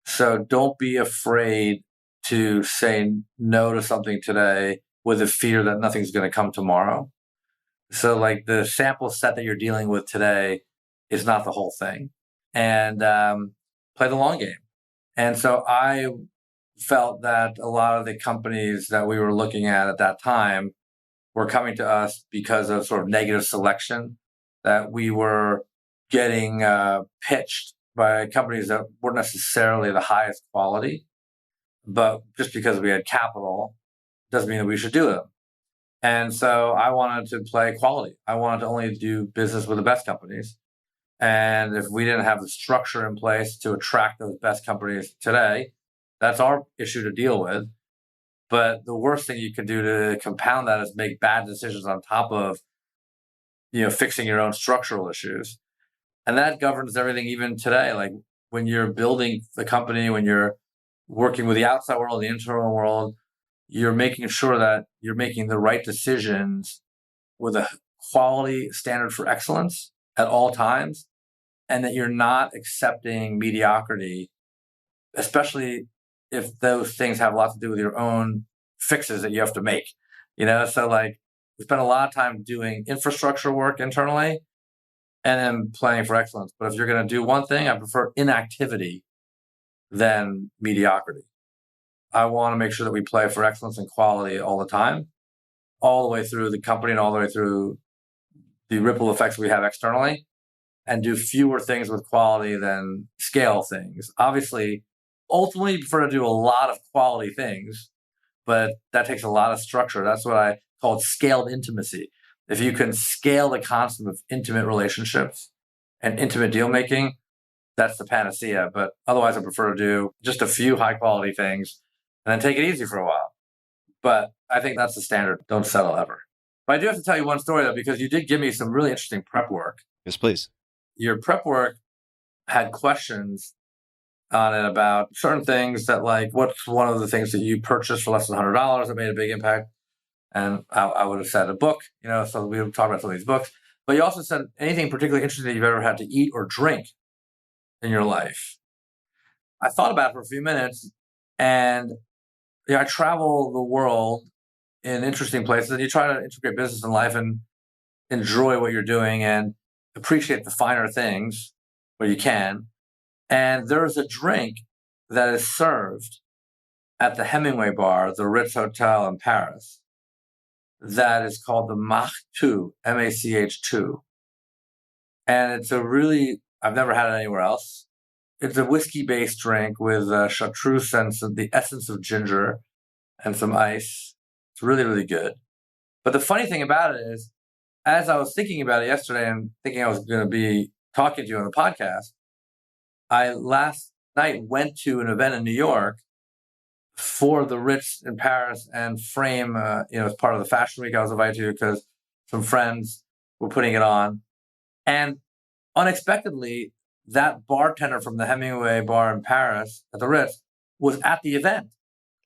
So don't be afraid to say no to something today with the fear that nothing's going to come tomorrow. So like the sample set that you're dealing with today is not the whole thing. And play the long game. And so I felt that a lot of the companies that we were looking at that time were coming to us because of sort of negative selection, that we were getting pitched by companies that weren't necessarily the highest quality. But just because we had capital doesn't mean that we should do them. And so I wanted to play quality. I wanted to only do business with the best companies. And if we didn't have the structure in place to attract those best companies today, that's our issue to deal with. But the worst thing you can do to compound that is make bad decisions on top of, fixing your own structural issues. And that governs everything even today. Like when you're building the company, when you're working with the outside world, the internal world, you're making sure that you're making the right decisions with a quality standard for excellence at all times, and that you're not accepting mediocrity, especially if those things have a lot to do with your own fixes that you have to make. So like we spend a lot of time doing infrastructure work internally and then playing for excellence. But if you're going to do one thing, I prefer inactivity than mediocrity. I want to make sure that we play for excellence and quality all the time, all the way through the company and all the way through the ripple effects we have externally, and do fewer things with quality than scale things. Obviously, ultimately, you prefer to do a lot of quality things, but that takes a lot of structure. That's what I call scaled intimacy. If you can scale the concept of intimate relationships and intimate deal making, that's the panacea. But otherwise, I prefer to do just a few high quality things and then take it easy for a while. But I think that's the standard. Don't settle ever. But I do have to tell you one story, though, because you did give me some really interesting prep work. Yes, please. Your prep work had questions on it about certain things that, like, what's one of the things that you purchased for less than $100 that made a big impact? And I would have said a book, so we would talk about some of these books. But you also said anything particularly interesting that you've ever had to eat or drink in your life. I thought about it for a few minutes, and I travel the world in interesting places, and you try to integrate business and life and enjoy what you're doing and appreciate the finer things where you can. And there's a drink that is served at the Hemingway bar, the Ritz Hotel in Paris, that is called the Mach 2, M-A-C-H 2. And it's I've never had it anywhere else. It's a whiskey-based drink with chartreuse and the essence of ginger and some ice. It's really, really good. But the funny thing about it is, as I was thinking about it yesterday and thinking I was going to be talking to you on the podcast, I last night went to an event in New York for the Ritz in Paris and Frame, as part of the Fashion Week I was invited to because some friends were putting it on. And unexpectedly, that bartender from the Hemingway bar in Paris at the Ritz was at the event.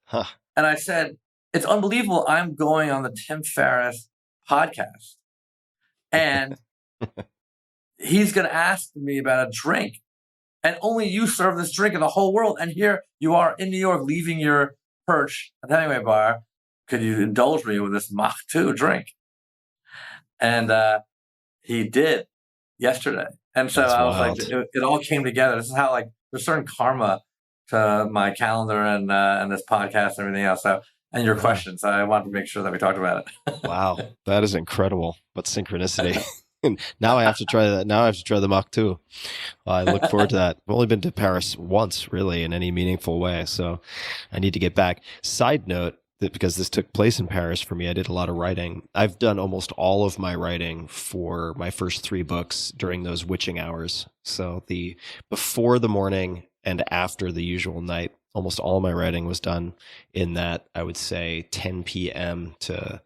Huh. And I said, it's unbelievable. I'm going on the Tim Ferriss podcast. And he's going to ask me about a drink. And only you serve this drink in the whole world. And here you are in New York, leaving your perch at the Hemingway bar. Could you indulge me with this Mach 2 drink? And he did yesterday. And so That's I was wild. like, it all came together. This is how, like, there's certain karma to my calendar and this podcast and everything else. So, and your questions. I wanted to make sure that we talked about it. Wow, that is incredible. What synchronicity. And now I have to try that. Now I have to try the Mach 2. I look forward to that. I've only been to Paris once, really, in any meaningful way. So I need to get back. Side note, that because this took place in Paris for me, I did a lot of writing. I've done almost all of my writing for my first 3 books during those witching hours. So the before the morning and after the usual night, almost all of my writing was done in that, I would say, 10 p.m. to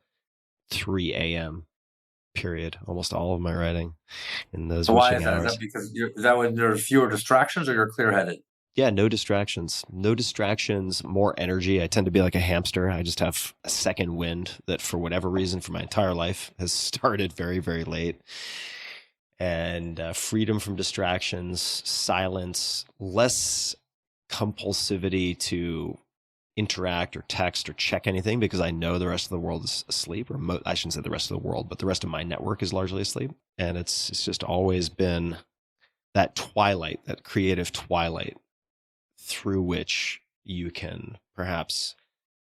3 a.m. period. Almost all of my writing in those So why witching is that? hours. Is that because is that when there are fewer distractions or you're clear-headed? Yeah, no distractions. No distractions, more energy. I tend to be like a hamster. I just have a second wind that for whatever reason for my entire life has started very, very late. And freedom from distractions, silence, less compulsivity to interact or text or check anything because I know the rest of the world is asleep, or I shouldn't say the rest of the world, but the rest of my network is largely asleep. And it's just always been that twilight, that creative twilight through which you can perhaps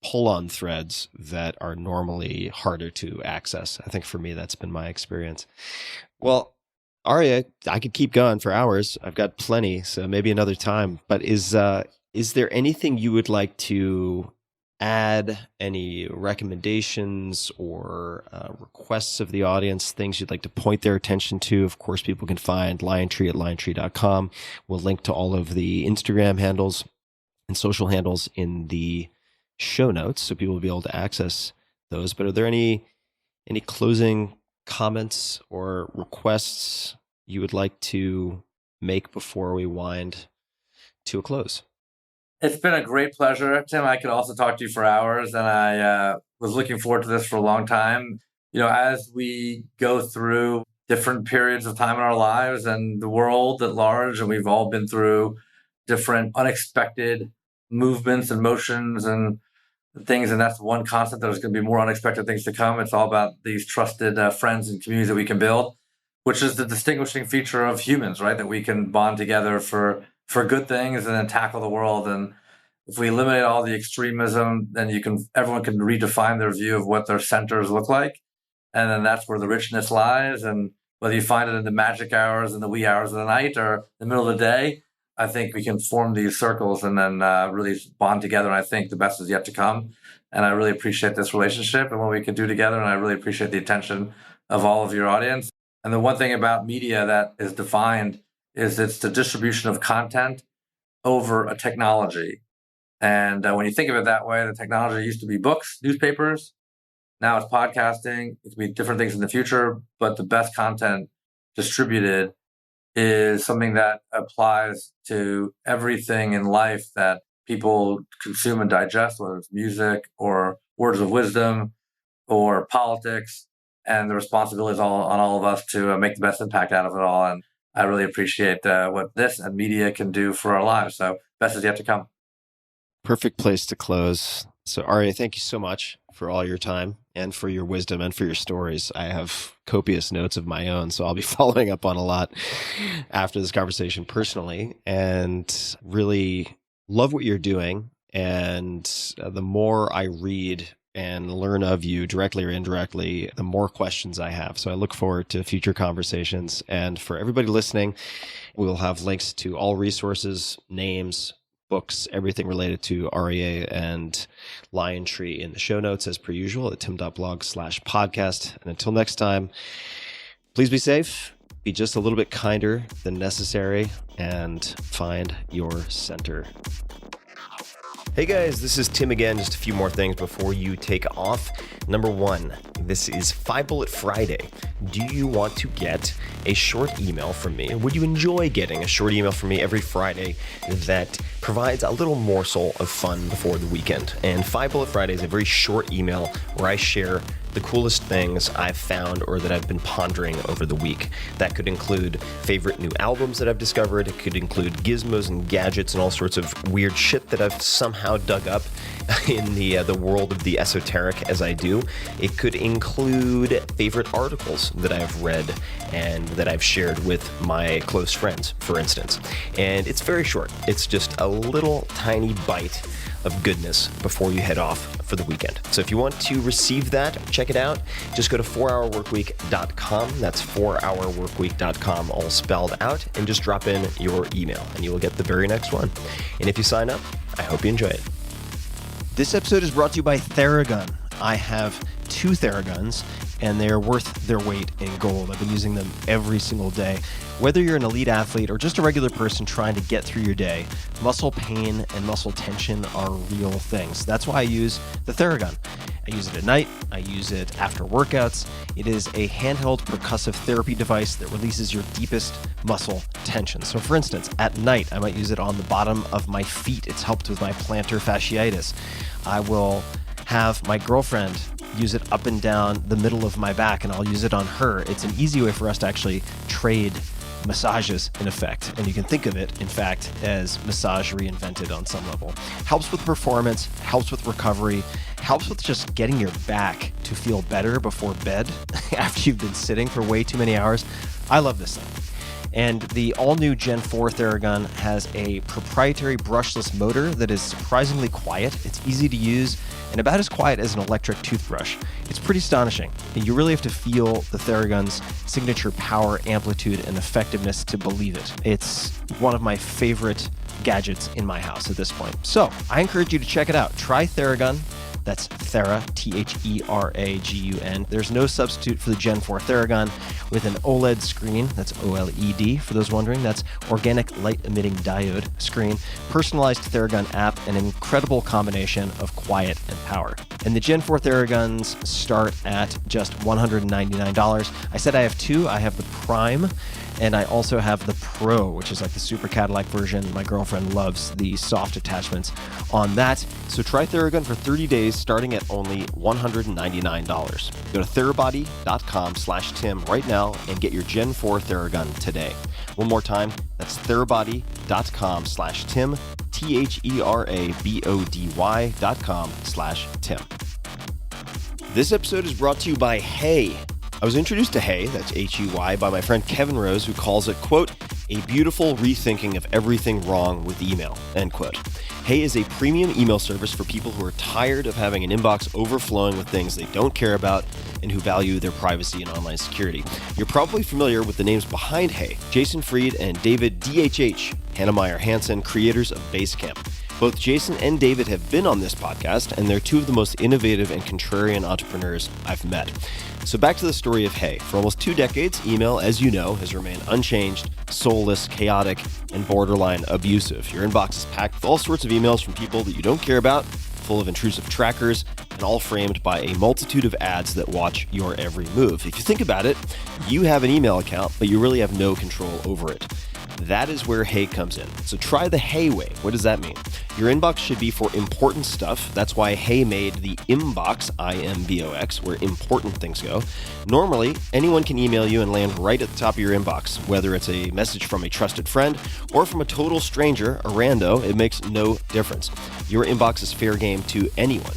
pull on threads that are normally harder to access. I think for me, that's been my experience. Well, Aryeh, I could keep going for hours. I've got plenty, so maybe another time. But is there anything you would like to add any recommendations or requests of the audience, things you'd like to point their attention to, of course, people can find Liontree at liontree.com. We'll link to all of the Instagram handles and social handles in the show notes, so people will be able to access those. But are there any closing comments or requests you would like to make before we wind to a close? It's been a great pleasure, Tim. I could also talk to you for hours, and I was looking forward to this for a long time. As we go through different periods of time in our lives and the world at large, and we've all been through different unexpected movements and motions and things, and that's one constant. There's going to be more unexpected things to come. It's all about these trusted friends and communities that we can build, which is the distinguishing feature of humans, right? That we can bond together for good things and then tackle the world. And if we eliminate all the extremism, then everyone can redefine their view of what their centers look like. And then that's where the richness lies. And whether you find it in the magic hours and the wee hours of the night or the middle of the day, I think we can form these circles and then really bond together. And I think the best is yet to come. And I really appreciate this relationship and what we can do together. And I really appreciate the attention of all of your audience. And the one thing about media that is defined is it's the distribution of content over a technology. And when you think of it that way, the technology used to be books, newspapers. Now it's podcasting. It can be different things in the future, but the best content distributed is something that applies to everything in life that people consume and digest, whether it's music or words of wisdom or politics. And the responsibility is on all of us to make the best impact out of it all. And I really appreciate what this and media can do for our lives. So best is yet to come. Perfect place to close. So Aryeh, thank you so much for all your time and for your wisdom and for your stories. I have copious notes of my own, so I'll be following up on a lot after this conversation personally, and really love what you're doing. And the more I read and learn of you directly or indirectly, the more questions I have. So I look forward to future conversations. And for everybody listening, we'll have links to all resources, names, books, everything related to Aryeh and Liontree in the show notes as per usual at tim.blog/podcast. And until next time, please be safe, be just a little bit kinder than necessary, and find your center. Hey guys, this is Tim again. Just a few more things before you take off. Number one, this is 5 Bullet Friday. Do you want to get a short email from me? Would you enjoy getting a short email from me every Friday that provides a little morsel of fun before the weekend? And 5 Bullet Friday is a very short email where I share the coolest things I've found or that I've been pondering over the week. That could include favorite new albums that I've discovered. It could include gizmos and gadgets and all sorts of weird shit that I've somehow dug up in the world of the esoteric as I do. It could include favorite articles that I've read and that I've shared with my close friends, for instance. And it's very short. It's just a little tiny bite of goodness before you head off for the weekend. So if you want to receive that, check it out. Just go to 4hourworkweek.com. That's 4hourworkweek.com, all spelled out, and just drop in your email and you will get the very next one. And if you sign up, I hope you enjoy it. This episode is brought to you by Theragun. I have 2 Theraguns, and they're worth their weight in gold. I've been using them every single day. Whether you're an elite athlete or just a regular person trying to get through your day, muscle pain and muscle tension are real things. That's why I use the Theragun. I use it at night. I use it after workouts. It is a handheld percussive therapy device that releases your deepest muscle tension. So for instance, at night, I might use it on the bottom of my feet. It's helped with my plantar fasciitis. I will have my girlfriend use it up and down the middle of my back, and I'll use it on her. It's an easy way for us to actually trade massages, in effect. And you can think of it, in fact, as massage reinvented on some level. Helps with performance, helps with recovery, helps with just getting your back to feel better before bed after you've been sitting for way too many hours. I love this thing. And the all-new Gen 4 Theragun has a proprietary brushless motor that is surprisingly quiet. It's easy to use and about as quiet as an electric toothbrush. It's pretty astonishing. You really have to feel the Theragun's signature power, amplitude, and effectiveness to believe it. It's one of my favorite gadgets in my house at this point. So I encourage you to check it out. Try Theragun. That's Thera, Theragun. There's no substitute for the Gen 4 Theragun with an OLED screen. That's OLED for those wondering. That's organic light emitting diode screen, personalized Theragun app, and an incredible combination of quiet and power. And the Gen 4 Theraguns start at just $199. I said I have two. I have the Prime, and I also have the Pro, which is like the Super Cadillac version. My girlfriend loves the soft attachments on that. So try Theragun for 30 days starting at only $199. Go to therabody.com/Tim right now and get your Gen 4 Theragun today. One more time, that's therabody.com/Tim, THERABODY.com/Tim. This episode is brought to you by Hey. I was introduced to Hey, that's H-E-Y, by my friend Kevin Rose, who calls it, quote, a beautiful rethinking of everything wrong with email, end quote. Hey is a premium email service for people who are tired of having an inbox overflowing with things they don't care about and who value their privacy and online security. You're probably familiar with the names behind Hey, Jason Fried and David DHH Hannemeyer Hansen, creators of Basecamp. Both Jason and David have been on this podcast, and they're two of the most innovative and contrarian entrepreneurs I've met. So back to the story of Hey. For almost 2 decades, email, as you know, has remained unchanged, soulless, chaotic, and borderline abusive. Your inbox is packed with all sorts of emails from people that you don't care about, full of intrusive trackers, and all framed by a multitude of ads that watch your every move. If you think about it, you have an email account, but you really have no control over it. That is where Hey comes in. So try the Hey way. What does that mean? Your inbox should be for important stuff. That's why Hey made the Inbox, I-M-B-O-X, where important things go. Normally, anyone can email you and land right at the top of your inbox, whether it's a message from a trusted friend or from a total stranger, a rando. It makes no difference. Your inbox is fair game to anyone.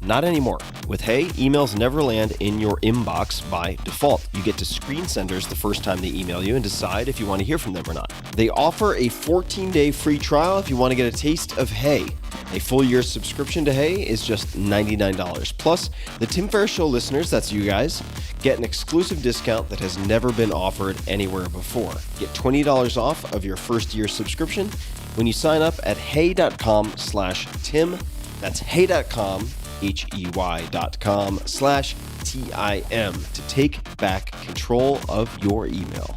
Not anymore. With Hey, emails never land in your inbox by default. You get to screen senders the first time they email you and decide if you want to hear from them or not. They offer a 14-day free trial if you want to get a taste of Hey. A full year's subscription to Hey is just $99. Plus, the Tim Ferriss Show listeners, that's you guys, get an exclusive discount that has never been offered anywhere before. Get $20 off of your first year subscription when you sign up at hey.com/Tim. That's hey.com, HEY.com/TIM to take back control of your email.